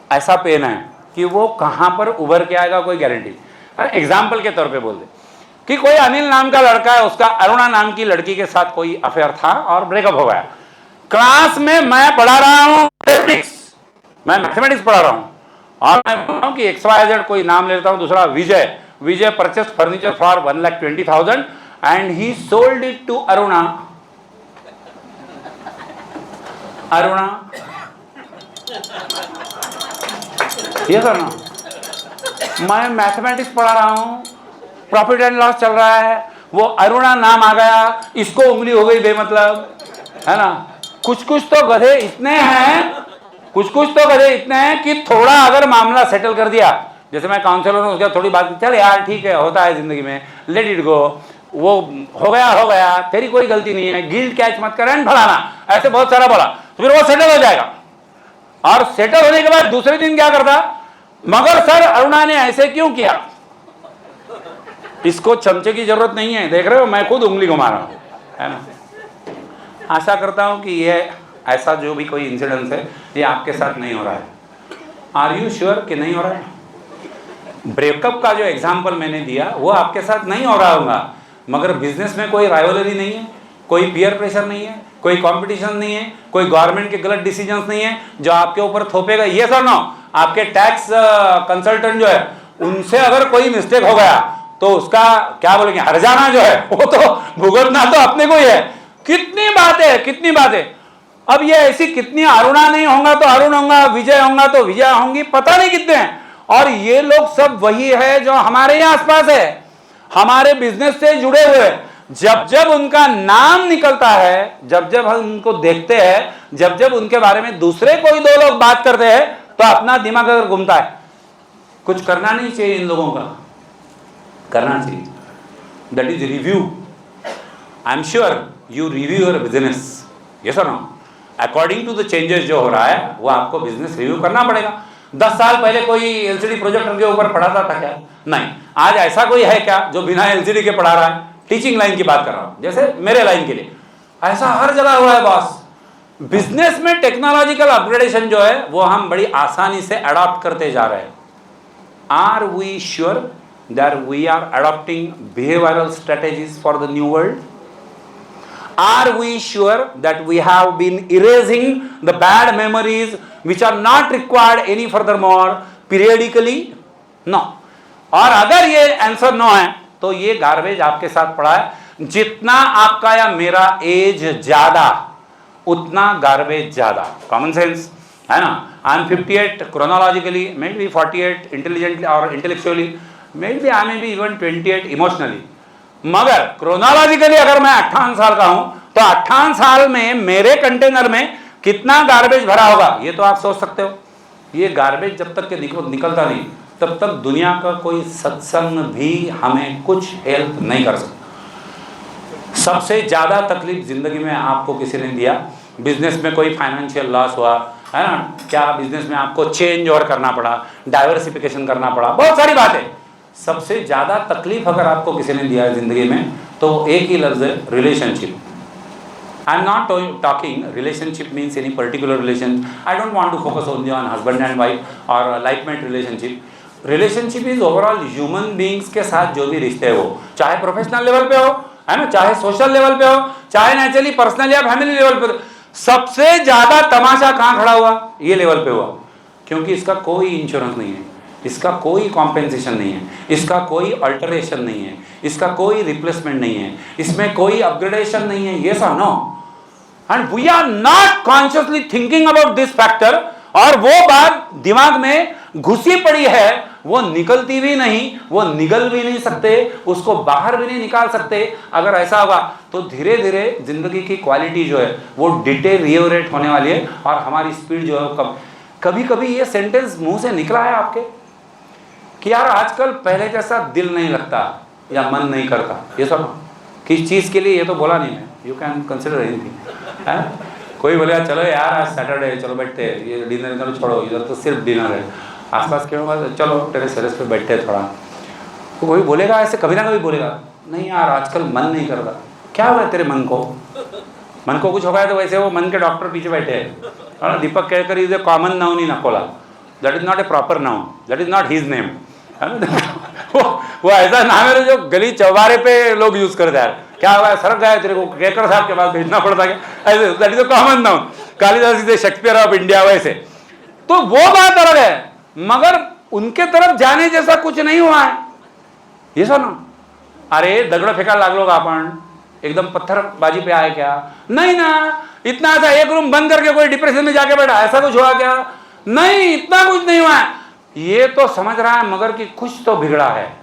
ऐसा पेन है कि वो कहाँ पर उभर के आएगा कोई गारंटी। एग्जाम्पल के तौर पे बोल दे, कि कोई अनिल नाम का लड़का है, उसका अरुणा नाम की लड़की के साथ कोई अफेयर था और ब्रेकअप हो गया। क्लास में मैं पढ़ा रहा हूं मैं मैथमेटिक्स पढ़ा रहा हूं और मैं बोल रहा हूं कि XYZ कोई नाम लेता हूं, दूसरा Vijay purchase furniture for 1,20,000 and he sold it to Aruna. ये सर ना, मैं मैथमेटिक्स पढ़ा रहा हूं, प्रॉफिट एंड लॉस चल रहा है, वो अरुणा नाम आ गया, इसको उंगली हो गई बेमतलब, है ना। कुछ तो गधे इतने हैं कि थोड़ा अगर मामला सेटल कर दिया, जैसे मैं काउंसलर हूं, उसके थोड़ी बात, चल यार ठीक है, होता है जिंदगी में, लेट इट गो, वो हो गया, तेरी कोई गलती नहीं है, गिल्ट कैच मत कर, फलाना, ऐसे बहुत सारा बोला, तो फिर वो सेटल हो जाएगा। और सेटल होने के बाद दूसरे दिन क्या करता, मगर सर अरुणा ने ऐसे क्यों किया, इसको चमचे की जरूरत नहीं है, देख रहे हो मैं खुद उंगली घुमा रहा हूं, है ना। आशा करता हूं कि ये ऐसा जो भी कोई इंसिडेंस है ये आपके साथ नहीं हो रहा है। आर यू श्योर कि नहीं हो रहा है? ब्रेकअप का जो एग्जाम्पल मैंने दिया वो आपके साथ नहीं हो रहा होगा, मगर बिजनेस में कोई राइवलरी नहीं है, कोई पीयर प्रेशर नहीं है, कोई कंपटीशन नहीं है, कोई गवर्नमेंट के गलत डिसीजंस नहीं है जो आपके ऊपर थोपेगा। ये सर नो, आपके टैक्स कंसल्टेंट जो है उनसे अगर कोई मिस्टेक हो गया तो उसका क्या बोलेंगे, हर्जाना जो है वो तो भुगतना तो अपने को ही है। कितनी बातें। अब ये ऐसी कितनी, अरुणा नहीं होगा तो अरुण होगा, विजय होगा तो विजय होंगी, पता नहीं कितने हैं। और ये लोग सब वही है जो हमारे यहाँ आसपास है, हमारे बिजनेस से जुड़े हुए। जब उनका नाम निकलता है, जब हम उनको देखते हैं, जब उनके बारे में दूसरे कोई दो लोग बात करते हैं तो अपना दिमाग अगर घूमता है। कुछ करना नहीं चाहिए इन लोगों का, करना चाहिए, that is review. I am sure you review your business, yes और no. According to the changes जो हो रहा है वो आपको बिजनेस रिव्यू करना पड़ेगा। 10 साल पहले कोई एलसीडी प्रोजेक्टर के ऊपर पढ़ाता था क्या? नहीं। आज ऐसा कोई है क्या जो बिना एलसीडी के पढ़ा रहा है? टीचिंग लाइन की बात कर रहा हूं, जैसे मेरे लाइन के लिए ऐसा हर जगह हुआ है बॉस। बिजनेस में टेक्नोलॉजिकल अपग्रेडेशन जो है वो हम बड़ी आसानी से अडॉप्ट करते जा रहे हैं। Are we sure that we are adopting behavioural strategies for the new world? Are we sure that we have been erasing the bad memories which are not required any furthermore periodically? No. और अगर ये answer no है तो ये garbage आपके साथ पड़ा है। जितना आपका या मेरा एज ज्यादा उतना गार्बेज ज्यादा। कॉमन सेंस है ना। I am 58 chronologically, may be 48 intelligently और intellectually, may be I may be even 28 emotionally. मगर क्रोनोलॉजिकली अगर मैं 58 साल का हूं तो 58 साल में मेरे कंटेनर में कितना गार्बेज भरा होगा ये तो आप सोच सकते हो। ये गार्बेज जब तक के निकलता नहीं तब तक दुनिया का कोई सत्संग भी हमें कुछ हेल्प नहीं कर सकता। सबसे ज्यादा तकलीफ जिंदगी में आपको किसी ने दिया, बिजनेस में कोई फाइनेंशियल लॉस हुआ है ना, क्या बिजनेस में आपको चेंज और करना पड़ा, डाइवर्सिफिकेशन करना पड़ा, बहुत सारी बातें। सबसे ज्यादा तकलीफ अगर आपको किसी ने दिया है जिंदगी में तो एक ही लफ्ज है, relationship. I am not talking relationship means any particular relation. I don't want to focus only on husband and wife or lifemate relationship. Relationship is overall human beings के साथ जो भी रिश्ते हो, चाहे प्रोफेशनल लेवल पे हो, है ना, चाहे सोशल लेवल पे हो, चाहे नेचुरली पर्सनल या फैमिली लेवल पे। सबसे ज्यादा तमाशा कहां खड़ा हुआ? ये लेवल पे हुआ, क्योंकि इसका कोई इंश्योरेंस नहीं है, इसका कोई कॉम्पेंसेशन नहीं है, इसका कोई अल्टरेशन नहीं है, इसका कोई रिप्लेसमेंट नहीं है, इसमें कोई अपग्रेडेशन नहीं है। ये सा no, and we are not consciously thinking about this factor. और वो बात दिमाग में घुसी पड़ी है, वो निकलती भी नहीं, वो निगल भी नहीं सकते, उसको बाहर भी नहीं निकाल सकते। अगर ऐसा होगा तो धीरे धीरे जिंदगी की क्वालिटी जो है वो डिटेरियोरेट होने वाली है और हमारी स्पीड जो है कम। कभी कभी ये सेंटेंस मुंह से निकला है आपके कि यार आजकल पहले जैसा दिल नहीं लगता या मन नहीं करता। ये सब किस चीज़ के लिए, ये तो बोला नहीं मैं, यू कैन कंसिडर एनीथिंग है। कोई बोलेगा चलो यार आज सैटरडे है, चलो बैठते हैं, ये डिनर इधर छोड़ो, इधर तो सिर्फ डिनर है, आसपास के होगा चलो टेरेस पे बैठते हैं थोड़ा। तो कोई बोलेगा ऐसे, कभी ना कभी बोलेगा नहीं यार आजकल मन नहीं करता। क्या हुआ तेरे मन को? मन को कुछ हो गया तो वैसे वो मन के डॉक्टर पीछे बैठे हैं। Deepak Kelkar is a common noun in Akola, that is not a proper noun, that is not his name. वो ऐसा नाम है जो गली चौबारे पे लोग यूज करते हैं। क्या हुआ, सड़क गया तेरे को केकर साहब के पास भेजना पड़ता क्या, ऐसे that is common noun. Kalidas is Shakespeare of India वैसे। तो वो बात अलग है, मगर उनके तरफ जाने जैसा कुछ नहीं हुआ है। ये सुनो, अरे दगड़ फेका लागलो का आपण एकदम पत्थरबाजी पे आए क्या? नहीं ना, इतना सा एक रूम बंद करके कोई डिप्रेशन में जाके बैठा, ऐसा कुछ हुआ क्या? नहीं, इतना कुछ नहीं हुआ है। ये तो समझ रहा है मगर कि कुछ तो बिगड़ा है।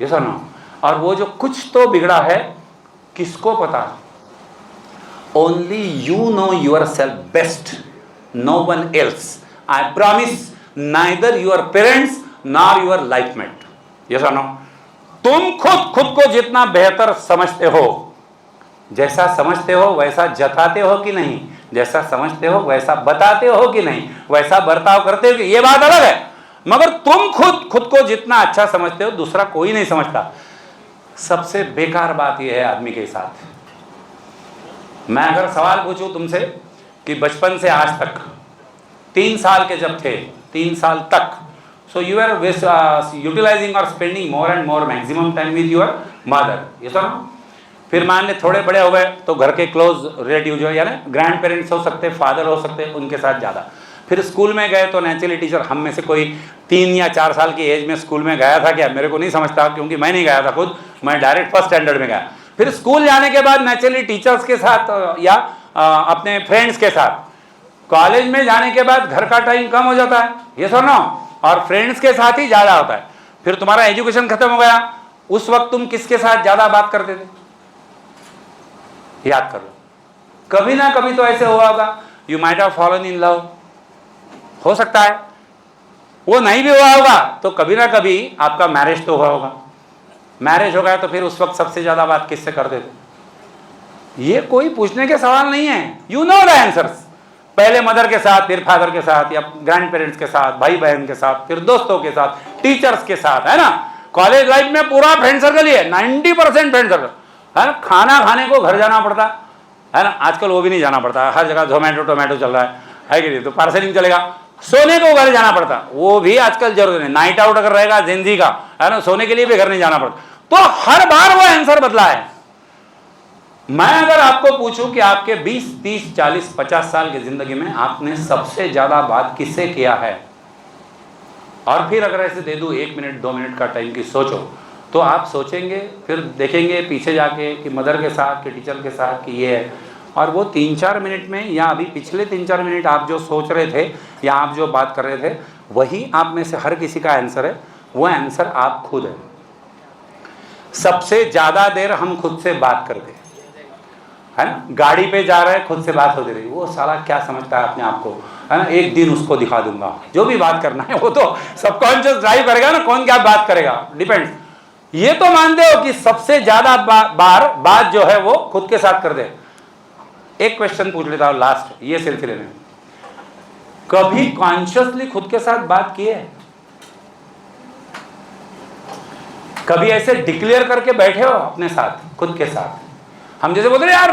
ये सुनो, और वो जो कुछ तो बिगड़ा है किसको पता? Only you know yourself best, no one else. I promise, neither your parents nor your life mate. ये सुनो, तुम खुद को जितना बेहतर समझते हो, जैसा समझते हो वैसा जताते हो कि नहीं, जैसा समझते हो वैसा बताते हो कि नहीं, वैसा बर्ताव करते हो कि, ये बात अलग है। मगर तुम खुद को जितना अच्छा समझते हो दूसरा कोई नहीं समझता। सबसे बेकार बात यह है आदमी के साथ। मैं अगर सवाल पूछूं तुमसे कि बचपन से आज तक 3 साल के जब थे, 3 साल तक, सो यू आर यूटिलाइजिंग और spending more and more maximum time with your mother. ये सुनो, फिर मान ले थोड़े बड़े हो गए तो घर के क्लोज रिलेटिव जो है, यानी ग्रैंड पेरेंट्स हो सकते, फादर हो सकते, उनके साथ ज़्यादा। फिर स्कूल में गए तो नेचुरली टीचर, हम में से कोई 3 या 4 साल की एज में स्कूल में गया था क्या? मेरे को नहीं समझता, क्योंकि मैं नहीं गया था खुद, मैं डायरेक्ट फर्स्ट स्टैंडर्ड में गया। फिर स्कूल जाने के बाद नेचुरली टीचर्स के साथ या अपने फ्रेंड्स के साथ। कॉलेज में जाने के बाद घर का टाइम कम हो जाता है, ये सुनो, और फ्रेंड्स के साथ ही ज़्यादा होता है। फिर तुम्हारा एजुकेशन खत्म हो गया, उस वक्त तुम किसके साथ ज़्यादा बात करते थे? याद कर लो, कभी ना कभी तो ऐसे हुआ होगा, you might have fallen in love, हो सकता है। वो नहीं भी हुआ होगा तो कभी ना कभी आपका मैरिज तो हुआ होगा। मैरिज हो गया तो फिर उस वक्त सबसे ज्यादा बात किससे करते थे? ये कोई पूछने के सवाल नहीं है, यू नो द आंसर्स। पहले मदर के साथ, फिर फादर के साथ, या ग्रैंड पेरेंट्स के साथ, भाई बहन के साथ, फिर दोस्तों के साथ, टीचर्स के साथ, है ना। कॉलेज लाइफ में पूरा फ्रेंड सर्कल ही है, 90% फ्रेंड सर्कल है ना। खाना खाने को घर जाना पड़ता है ना, आजकल वो भी नहीं जाना पड़ता, हर जगह जोमेटो चल रहा है कि नहीं, तो पार्सलिंग चलेगा। सोने को घर जाना पड़ता, वो भी आजकल जरूरी नहीं, नाइट आउट अगर रहेगा जिंदगी का, है ना, सोने के लिए भी घर नहीं जाना पड़ता। तो हर बार वो आंसर बदला है। मैं अगर आपको पूछूं कि आपके 20, 30, 40, 50 साल की जिंदगी में आपने सबसे ज्यादा बात किससे किया है, और फिर अगर ऐसे दे दूं 1 मिनट 2 मिनट का टाइम की सोचो, तो आप सोचेंगे, फिर देखेंगे पीछे जाके कि मदर के साथ, कि टीचर के साथ, कि ये है। और वो 3-4 मिनट में, या अभी पिछले 3-4 मिनट आप जो सोच रहे थे या आप जो बात कर रहे थे, वही आप में से हर किसी का आंसर है। वो आंसर आप खुद है। सबसे ज्यादा देर हम खुद से बात करते है ना। गाड़ी पे जा रहे हैं, खुद से बात होती रही, वो साला क्या समझता है अपने आप को, है ना, एक दिन उसको दिखा दूंगा। जो भी बात करना है वो तो सबकॉन्शियस ड्राइव करेगा ना, कौन क्या बात करेगा, डिपेंड्स। ये तो मानते हो कि सबसे ज्यादा बार बात जो है वो खुद के साथ कर दे। एक क्वेश्चन पूछ लेता हूं लास्ट ये सिलसिले में, कभी कॉन्शियसली खुद के साथ बात की है? कभी ऐसे डिक्लेयर करके बैठे हो अपने साथ, खुद के साथ? हम जैसे बोलते हैं यार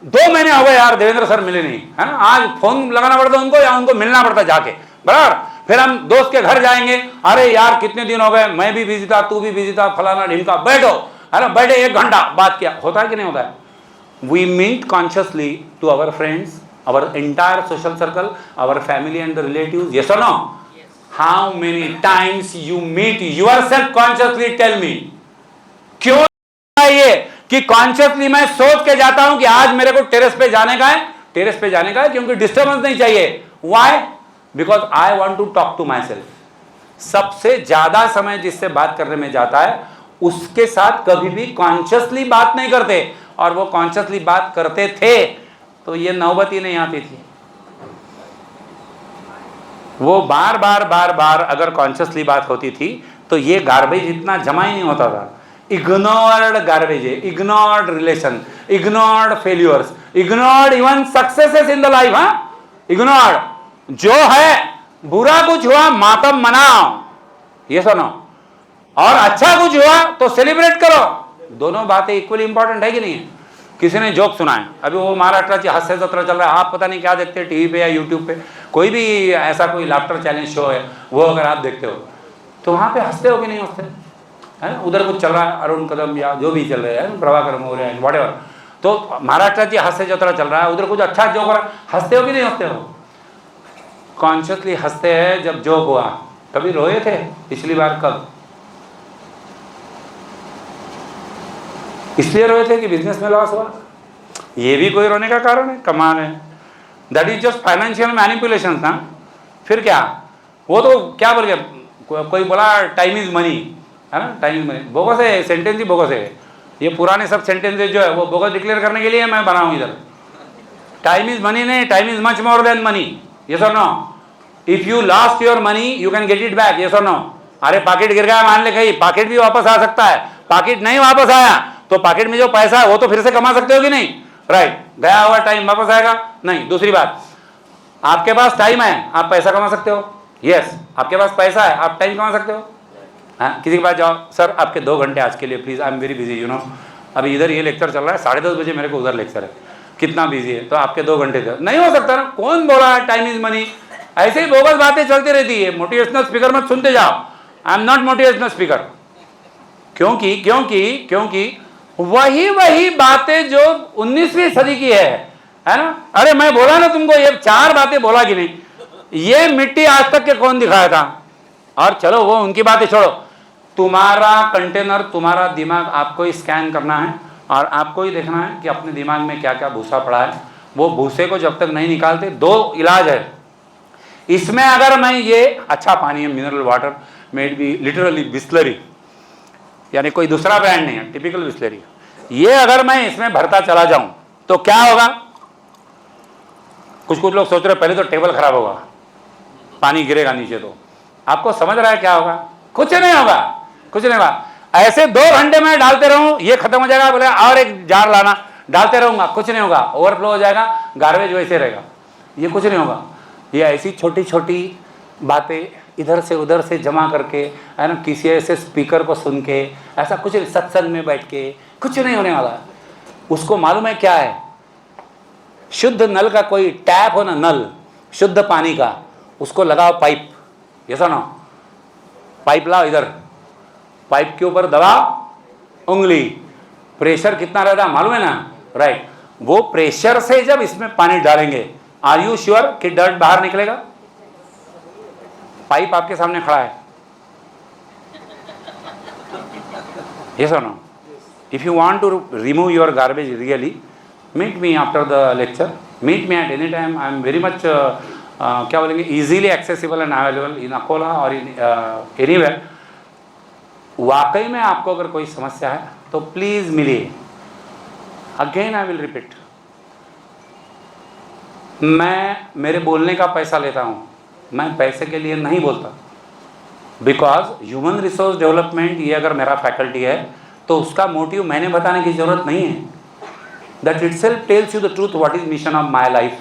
2 महीने हो गए यार देवेंद्र सर मिले नहीं, है ना, आज फोन लगाना पड़ता उनको या उनको मिलना पड़ता जाके, बराबर। फिर हम दोस्त के घर जाएंगे, अरे यार कितने दिन हो गए, मैं भी बिजी था, तू भी बिजी था, फलाना ढिमका, बैठो, है ना, बैठे 1 घंटा बात किया। होता है कि नहीं होता है? We meet consciously to our friends, our entire social circle, our family and the relatives. Yes or no? Yes. How many times you meet yourself consciously? Tell me. क्यों ये कि कॉन्शियसली मैं सोच के जाता हूं कि आज मेरे को टेरेस पे जाने का है, टेरेस पे जाने का है क्योंकि डिस्टर्बेंस नहीं चाहिए। Why? Because I want to talk to myself. सबसे ज्यादा समय जिससे बात करने में जाता है उसके साथ कभी भी कॉन्शियसली बात नहीं करते, और वो कॉन्शियसली बात करते थे तो ये नौबत ही नहीं आती थी। वो बार बार अगर कॉन्शियसली बात होती थी तो ये गार्बेज इतना जमा ही नहीं होता था। Ignored garbage, ignored relation, ignored failures, ignored even successes in the life. हाँ, इग्नोर्ड जो है, बुरा कुछ हुआ मातम मनाओ, ये सुनो, और अच्छा कुछ हुआ तो सेलिब्रेट करो। दोनों बातें इक्वली इंपॉर्टेंट है कि नहीं है? किसी ने जोक सुना है, अभी वो महाराष्ट्र हास्य सत्र चल रहा है, आप पता नहीं क्या देखते हैं टीवी पे या यूट्यूब पे, कोई भी ऐसा कोई लाफ्टर चैलेंज शो है, वो अगर आप देखते हो तो वहां पे हंसते हो कि नहीं हंसते? है ना, उधर कुछ चल रहा है, अरुण कदम या जो भी चल रहे हैं, Prabhakar Maurya and what ever, तो महाराष्ट्र की हास्य जत्रा चल रहा है, उधर कुछ अच्छा जोक हो रहा है, हंसते हो कि नहीं हंसते हो? कॉन्शियसली हंसते हैं जब जोक हुआ। कभी रोए थे पिछली बार? कब? इसलिए रोए थे कि बिजनेस में लॉस हुआ? ये भी कोई रोने का कारण है? कमाल है। That is just financial manipulation ना। फिर क्या, वो तो क्या बोल गया, कोई बोला टाइम इज मनी, है ना, टाइम इज मनी, बोगस है, सेंटेंस ही बोगस है। ये पुराने सब सेंटेंसेज जो है वो बोगस डिक्लेयर करने के लिए मैं बनाऊँ इधर। टाइम इज मनी नहीं, time is much more than money. Yes और no? If you lost your money you can get it back. Yes और नो? अरे पॉकेट गिर गया मान ले कहीं, पॉकेट भी वापस आ सकता है। पॉकेट नहीं वापस आया तो पॉकेट में जो पैसा है वो तो फिर से कमा सकते हो कि नहीं? राइट। गया हुआ टाइम वापस आएगा नहीं। दूसरी बात, आपके पास टाइम है, आप पैसा कमा सकते हो। यस, आपके पास पैसा है, आप टाइम कमा सकते हो। हाँ, किसी के पास जाओ, सर आपके 2 घंटे आज के लिए please, I am very busy you know, अभी इधर ये लेक्चर चल रहा है, 10:30 बजे मेरे को उधर लेक्चर है, कितना बिजी है, तो आपके 2 घंटे दो। नहीं हो सकता ना। कौन बोला है टाइम इज मनी? ऐसे ही बोगस बातें चलती रहती है। मोटिवेशनल स्पीकर मत सुनते जाओ। आई एम नॉट मोटिवेशनल स्पीकर। क्योंकि क्योंकि क्योंकि वही बातें जो 19वीं सदी की है ना। अरे मैं बोला ना तुमको, ये 4 बातें बोला कि नहीं, ये मिट्टी आज तक के कौन दिखाया था? और चलो वो उनकी बातें छोड़ो, तुम्हारा कंटेनर, तुम्हारा दिमाग आपको ही स्कैन करना है और आपको ही देखना है कि अपने दिमाग में क्या क्या भूसा पड़ा है। वो भूसे को जब तक नहीं निकालते, 2 इलाज है इसमें। अगर मैं ये अच्छा पानी है, mineral water, made B literally Bisleri, यानी कोई दूसरा ब्रांड नहीं है, टिपिकल बिस्लरी, ये अगर मैं इसमें भरता चला जाऊं तो क्या होगा? कुछ लोग सोच रहे पहले तो टेबल खराब होगा, पानी गिरेगा नीचे, तो आपको समझ रहा है क्या होगा? कुछ नहीं होगा, कुछ नहीं होगा। ऐसे 2 घंटे में डालते रहूं, ये खत्म हो जाएगा, बोले और एक जार लाना, डालते रहूंगा, कुछ नहीं होगा, ओवरफ्लो हो जाएगा, गार्बेज वैसे रहेगा, ये कुछ नहीं होगा। ये ऐसी छोटी छोटी बातें इधर से उधर से जमा करके, है ना, किसी ऐसे स्पीकर को सुन के, ऐसा कुछ सत्संग में बैठ के कुछ नहीं होने वाला। उसको मालूम है क्या है? शुद्ध नल का कोई टैप हो ना, नल शुद्ध पानी का, उसको लगाओ पाइप, ऐसा ना, पाइप लाओ इधर, पाइप के ऊपर दबाओ उंगली, प्रेशर कितना रहता मालूम है ना? राइट। वो प्रेशर से जब इसमें पानी डालेंगे, आर यू श्योर कि डर्ट बाहर निकलेगा? पाइप आपके सामने खड़ा है, yes or no? If you want to remove your garbage really, meet me after the lecture, meet me at any time. I am very much क्या बोलेंगे, easily accessible and available in Akola और in anywhere. वाकई में आपको अगर कोई समस्या है तो प्लीज मिलिए। अगेन आई विल रिपीट, मैं मेरे बोलने का पैसा लेता हूँ, मैं पैसे के लिए नहीं बोलता। बिकॉज ह्यूमन रिसोर्स डेवलपमेंट ये अगर मेरा फैकल्टी है तो उसका मोटिव मैंने बताने की जरूरत नहीं है। That itself tells you the truth what is mission of my life,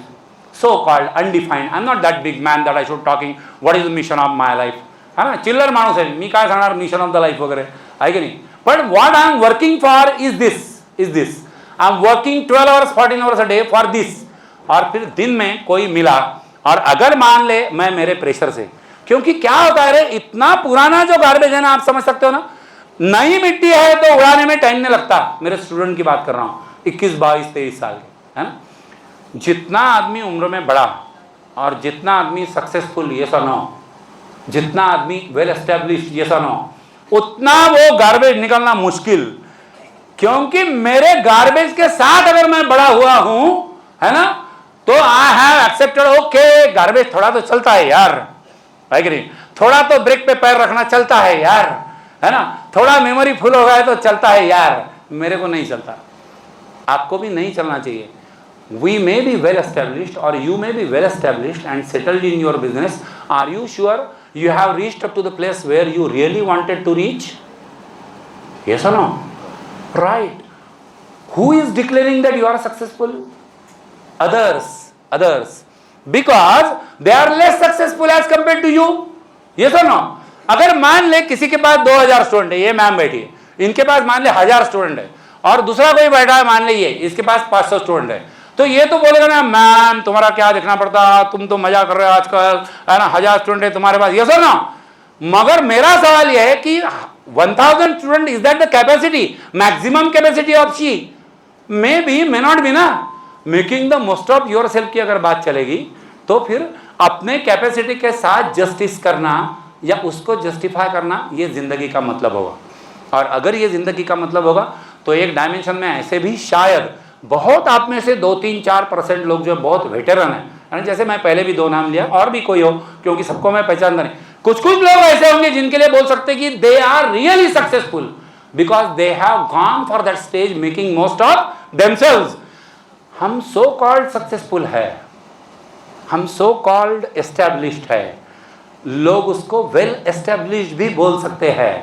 so called undefined. I am not that big man that I should talking what is the mission of my life, है ना, चिल्लर माणूस आहे मी, काय सांगणार mission of the life वगैरे, आहे की नाही। But what I am working for is this I am working 12 hours 14 hours a day for this. और फिर दिन में कोई मिला, और अगर मान ले मैं मेरे प्रेशर से, क्योंकि क्या होता है रे, इतना पुराना जो गार्बेज है ना, आप समझ सकते हो ना, नई मिट्टी है तो उड़ाने में टाइम नहीं लगता। मेरे स्टूडेंट की बात कर रहा हूँ, 21, 22, 23 साल के, है ना। जितना आदमी उम्र में बड़ा और जितना आदमी सक्सेसफुल, ये सो नो, जितना आदमी वेल एस्टेब्लिश्ड, ये सो नो, उतना वो गार्बेज निकलना मुश्किल। क्योंकि मेरे गार्बेज के साथ अगर मैं बड़ा हुआ हूं, है ना, तो I have accepted, okay garbage थोड़ा तो चलता है यार, है कि नहीं, थोड़ा तो ब्रेक पे पैर रखना चलता है यार, है ना, थोड़ा मेमोरी फुल हो गया तो चलता है यार, मेरे को नहीं चलता, आपको भी नहीं चलना चाहिए। We may be well established or you may be well established and settled in your business. Are you sure you have reached up to the place where you really wanted to reach? Yes or no? Right. Who is declaring that you are successful? Others. Because they are less successful as compared to you. Yes or no? अगर मान ले किसी के पास 2000 student है, ये ma'am बैठी है, इनके पास मान ले 1000 स्टूडेंट है, और दूसरा कोई बैठा है मान ले ये, इसके पास 500 स्टूडेंट है, तो ये तो बोलेगा ना, मैम तुम्हारा क्या देखना पड़ता, तुम तो मजा कर रहे हो आजकल, है ना, 1000 स्टूडेंट है तुम्हारे पास। ये सर ना, मगर मेरा सवाल यह है कि 1000 student, is that the capacity, maximum capacity of she? May be, may not be ना। Making the most of yourself की अगर बात चलेगी तो फिर अपने कैपेसिटी के साथ जस्टिस करना या उसको जस्टिफाई करना, ये जिंदगी का मतलब होगा। और अगर ये जिंदगी का मतलब होगा तो एक डायमेंशन में ऐसे भी शायद बहुत आप में से 2-3-4% लोग जो बहुत वेटरन है, जैसे मैं पहले भी 2 नाम लिया, और भी कोई हो, क्योंकि सबको मैं पहचानता नहीं, कुछ कुछ लोग ऐसे होंगे जिनके लिए बोल सकते कि they are really successful because they have gone for that stage making most of themselves. हम सो कॉल्ड सक्सेसफुल है, हम सो कॉल्ड एस्टेब्लिश्ड है, लोग उसको वेल एस्टेब्लिश्ड भी बोल सकते हैं,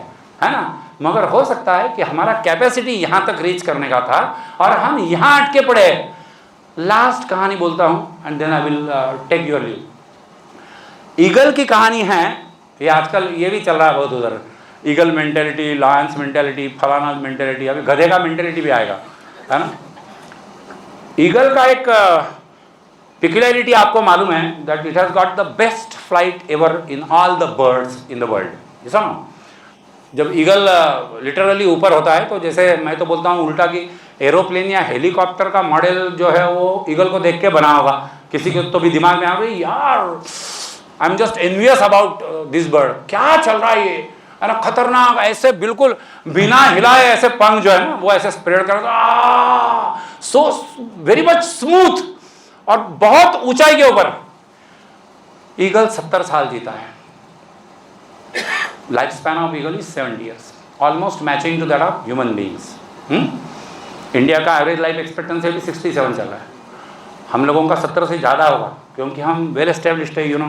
है ना। मगर हो सकता है कि हमारा कैपेसिटी यहां तक रीच करने का था और हम यहां अटके पड़े। लास्ट कहानी बोलता हूं and then I will take your leave. Eagle की कहानी है, ये आजकल ये भी चल रहा है बहुत उधर, ईगल मेंटेलिटी, लायंस मेंटेलिटी, फलाना मेंटेलिटी, अभी गधे का मेंटेलिटी भी आएगा, है ना। ईगल का एक peculiarity आपको मालूम है that it has got the best flight ever in all the birds in the world, ऐसा ना। जब ईगल लिटरली ऊपर होता है तो जैसे मैं तो बोलता हूँ उल्टा कि एरोप्लेन या हेलीकॉप्टर का मॉडल जो है वो ईगल को देख के बना होगा। किसी के तो भी दिमाग में आ रही यार, I am just envious about this bird, क्या चल रहा है ये, है ना, खतरनाक, ऐसे बिल्कुल बिना हिलाए ऐसे पंख जो है ना वो ऐसे स्प्रेड करता, सो वेरी मच स्मूथ और बहुत ऊंचाई के ऊपर। ईगल 70 साल जीता है। Life span of eagle is 70 years, almost matching to that of human beings. India का एवरेज लाइफ एक्सपेक्टेंसी भी 67 चल रहा है, हम लोगों का 70 से ज़्यादा होगा क्योंकि हम वेल एस्टेब्लिश्ड है, यू नो,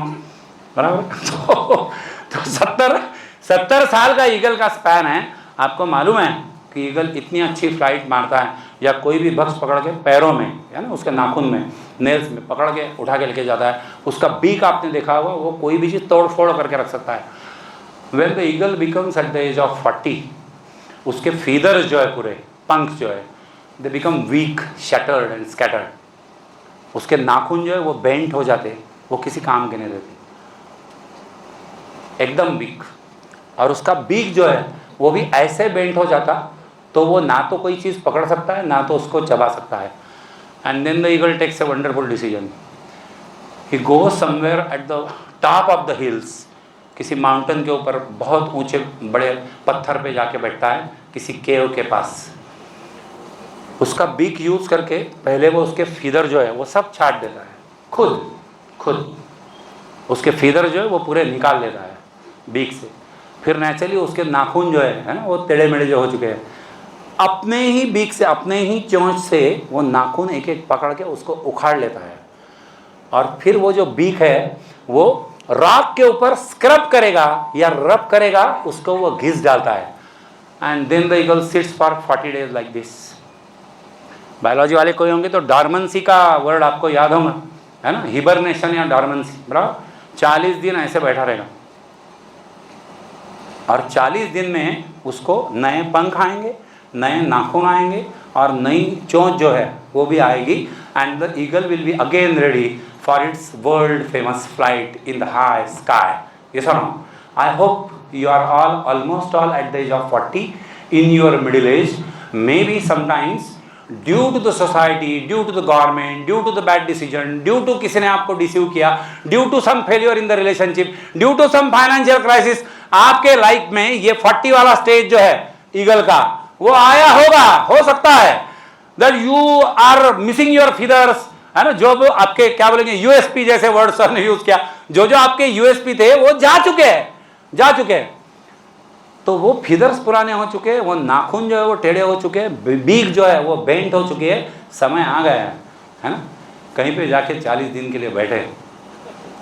बराबर। तो 70 साल का ईगल का स्पैन है। आपको मालूम है कि ईगल इतनी अच्छी फ्लाइट मारता है, या कोई भी बक्स पकड़ के पैरों में, है ना, उसके नाखून में, नेल्स में पकड़ के उठा के लेके जाता है। उसका बीक आपने देखा होगा, वो कोई भी चीज़ तोड़ फोड़ करके रख सकता है। When the eagle becomes at the age of 40, उसके फीदर्स जो है, पूरे पंख जो है, they become weak, shattered and scattered. उसके नाखून जो है वो बेंट हो जाते, वो किसी काम के नहीं रहते, एकदम वीक। और उसका बीक जो है वो भी ऐसे बेंट हो जाता तो वो ना तो कोई चीज़ पकड़ सकता है ना तो उसको चबा सकता है। And then the eagle takes a wonderful decision, he goes somewhere at the top of the hills, किसी माउंटेन के ऊपर बहुत ऊंचे बड़े पत्थर पे जाके बैठता है, किसी केव के पास। उसका बीक यूज करके पहले वो उसके फीदर जो है वो सब छाट देता है, खुद उसके फीदर जो है वो पूरे निकाल लेता है बीक से। फिर नेचुरली उसके नाखून जो है ना, वो टेढ़े मेढ़े जो हो चुके हैं, अपने ही बीक से, अपने ही चोंच से वो नाखून एक एक पकड़ के उसको उखाड़ लेता है। और फिर वो जो बीक है वो रॉक के ऊपर स्क्रब करेगा या रब करेगा, उसको वो घिस डालता है। And then the eagle sits for 40 days like this. Biology वाले कोई होंगे तो डॉर्मेंसी का वर्ड आपको याद होगा, है ना, हिबरनेशन या डॉर्मेंसी, बराबर। 40 दिन ऐसे बैठा रहेगा और 40 दिन में उसको नए पंख आएंगे, नए नाखून आएंगे और नई चोंच जो है वो भी आएगी। And the eagle will be again ready for its world famous flight in the high sky. Yes or no? I hope you are all almost all at the age of 40, in your middle age. Maybe sometimes due to the society, due to the government, due to the bad decision, due to किसी ने आपको deceive किया, due to some failure in the relationship, due to some financial crisis, आपके life में ये 40 वाला stage जो है ईगल का वो आया होगा। हो सकता है that you are missing your feathers, है ना, जो आपके क्या बोलेंगे यूएसपी जैसे वर्ड सर ने यूज किया, जो आपके यूएसपी थे वो जा चुके हैं। तो वो फीदर्स पुराने हो चुके हैं, वो नाखून जो है वो टेढ़े हो चुके हैं, बीक जो है वो बेंट हो चुकी है, समय आ गया है ना। कहीं पे जाके 40 दिन के लिए बैठे,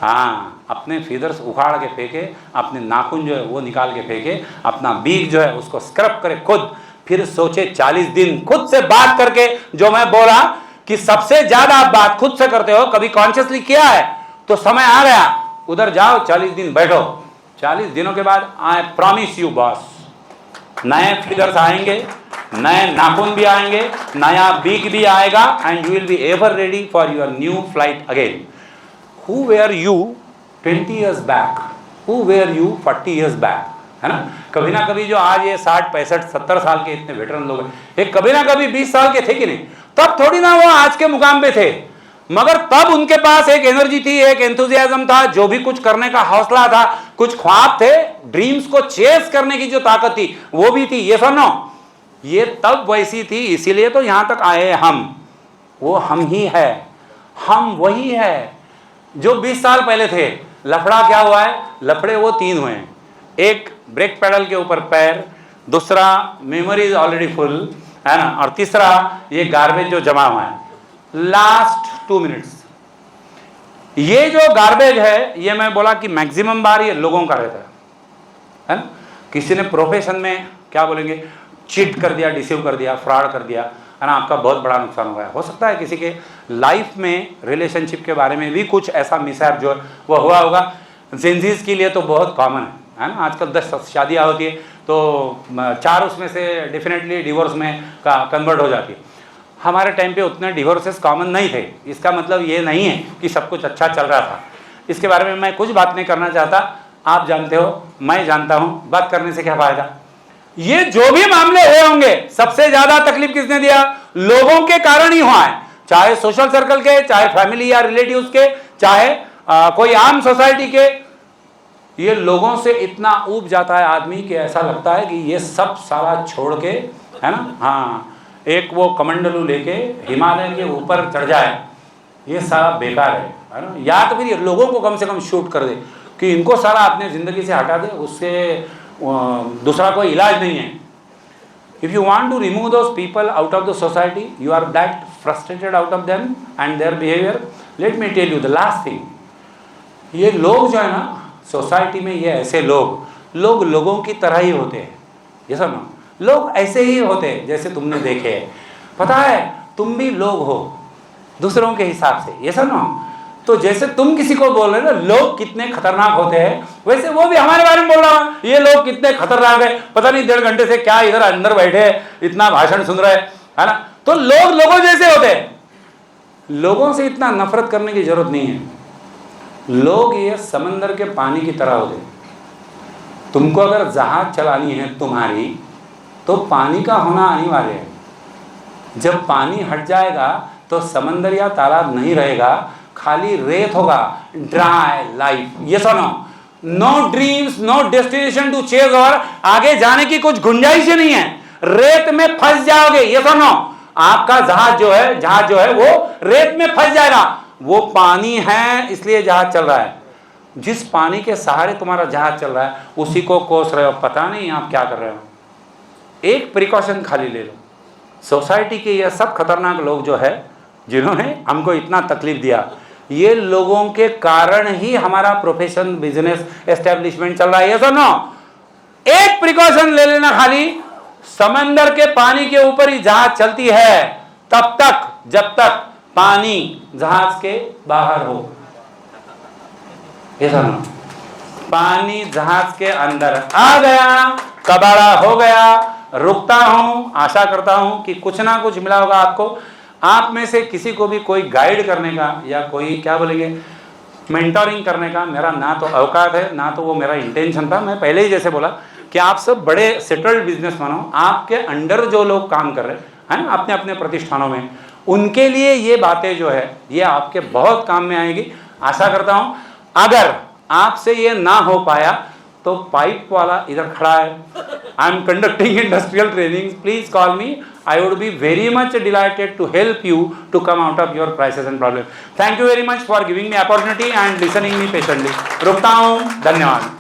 हाँ, अपने फीदर्स उखाड़ के फेंके, अपने नाखून जो है वो निकाल के फेंके, अपना बीक जो है उसको स्क्रब करे खुद, फिर सोचे 40 दिन खुद से बात करके। जो मैं बोला कि सबसे ज्यादा आप बात खुद से करते हो, कभी कॉन्शियसली किया है तो समय आ गया, उधर जाओ, 40 दिन बैठो। 40 दिनों के बाद आई प्रॉमिस यू बॉस, नए फिगर्स आएंगे, नए नाखून भी आएंगे, नया बीक भी आएगा, and you will be ever ready for your new flight again. Who were you 20 years back, who were you 40 years back, है ना। कभी ना कभी जो आज ये 60, 65, 70 साल के इतने वेटरन लोग हैं, ये कभी ना कभी 20 साल के थे कि नहीं? तब थोड़ी ना वो आज के मुकाम पे थे, मगर तब उनके पास एक एनर्जी थी, एक एंथुजियाज्म था, जो भी कुछ करने का हौसला था, कुछ ख्वाब थे, ड्रीम्स को चेस करने की जो ताकत थी वो भी थी। ये सुनो, ये तब वैसी थी, इसीलिए तो यहां तक आए हम। वो हम ही है, हम वही है जो 20 साल पहले थे। लफड़ा क्या हुआ है? लफड़े वो 3 हुए हैं। एक, ब्रेक पेडल के ऊपर पैर, दूसरा मेमोरी इज ऑलरेडी फुल, है ना, और तीसरा ये गार्बेज जो जमा हुआ है लास्ट 2 मिनट्स। ये जो गार्बेज है, ये मैं बोला कि मैक्सिमम बार ये लोगों का रहता है ना। किसी ने प्रोफेशन में क्या बोलेंगे, चीट कर दिया, डिसीव कर दिया, फ्रॉड कर दिया, है ना, आपका बहुत बड़ा नुकसान हो गया। हो सकता है किसी के लाइफ में, रिलेशनशिप के बारे में भी कुछ ऐसा मिसहैप जो वो हुआ होगा। जेंजीज के लिए तो बहुत कॉमन है ना, आजकल 10 शादियाँ होती है तो 4 उसमें से डेफिनेटली डिवोर्स में का कन्वर्ट हो जाती है। हमारे टाइम पे उतने डिवोर्सेस कॉमन नहीं थे। इसका मतलब ये नहीं है कि सब कुछ अच्छा चल रहा था। इसके बारे में मैं कुछ बात नहीं करना चाहता, आप जानते हो, मैं जानता हूँ, बात करने से क्या फायदा। ये जो भी मामले हुए होंगे, सबसे ज्यादा तकलीफ किसने दिया? लोगों के कारण ही हुआ है, चाहे सोशल सर्कल के, चाहे फैमिली या रिलेटिव्स के, चाहे कोई आम सोसाइटी के। ये लोगों से इतना ऊब जाता है आदमी कि ऐसा लगता है कि ये सब सारा छोड़ के, है ना, हाँ, एक वो कमंडलू लेके हिमालय के ऊपर चढ़ जाए, ये सारा बेकार है ना। या तो फिर लोगों को कम से कम शूट कर दे कि इनको सारा अपने ज़िंदगी से हटा दे, उससे दूसरा कोई इलाज नहीं है। If you want to remove those people out of the society, you are that frustrated out of them and their behaviour, let me tell you the last thing. ये लोग जो है ना सोसाइटी में, ये ऐसे लोग लोगों की तरह ही होते हैं। ये सुनो, लोग ऐसे ही होते हैं जैसे तुमने देखे हैं। पता है, तुम भी लोग हो दूसरों के हिसाब से। ये सुनो, तो जैसे तुम किसी को बोल रहे हो ना लोग कितने खतरनाक होते हैं, वैसे वो भी हमारे बारे में बोल रहा है, ये लोग कितने खतरनाक है, पता नहीं 1.5 घंटे से क्या इधर अंदर बैठे इतना भाषण सुन रहे हैं, है ना। तो लोग लोगों जैसे होते हैं। लोगों से इतना नफरत करने की जरूरत नहीं है। लोग ये समंदर के पानी की तरह होते हैं। तुमको अगर जहाज चलानी है तुम्हारी, तो पानी का होना अनिवार्य है। जब पानी हट जाएगा तो समंदर या तालाब नहीं रहेगा, खाली रेत होगा, ड्राई लाइफ। ये सुनो, no dreams, no destination to chase, और आगे जाने की कुछ गुंजाइश ही नहीं है, रेत में फंस जाओगे। ये सुनो, आपका जहाज जो है वो रेत में फंस जाएगा। वो पानी है इसलिए जहाज चल रहा है। जिस पानी के सहारे तुम्हारा जहाज चल रहा है उसी को कोस रहे हो, पता नहीं आप क्या कर रहे हो। एक प्रिकॉशन खाली ले लो। सोसाइटी के ये सब खतरनाक लोग जो है, जिन्होंने हमको इतना तकलीफ दिया, ये लोगों के कारण ही हमारा प्रोफेशन, बिजनेस, एस्टेब्लिशमेंट चल रहा है। ये सुनो, एक प्रिकॉशन ले लेना खाली, समंदर के पानी के ऊपर ही जहाज चलती है तब तक जब तक पानी जहाज के बाहर हो। ये सुनो, पानी जहाज के अंदर आ गया, कबाड़ा हो गया। रुकता हूं, आशा करता हूं कि कुछ ना कुछ मिला होगा आपको। आप में से किसी को भी कोई गाइड करने का या कोई क्या बोलेंगे मेंटोरिंग करने का मेरा ना तो औकात है, ना तो वो मेरा इंटेंशन था। मैं पहले ही जैसे बोला कि आप सब बड़े सेटल्ड बिजनेसमैन हो, आपके अंडर जो लोग काम कर रहे हैं ना अपने अपने प्रतिष्ठानों में, उनके लिए ये बातें जो है ये आपके बहुत काम में आएगी। आशा करता हूँ अगर आपसे ये ना हो पाया तो पाइप वाला इधर खड़ा है, I am conducting industrial training, please call me, I would be very much delighted to help you to come out of your crisis and problem. Thank you very much for giving me opportunity and listening me patiently. रुकता हूँ, धन्यवाद।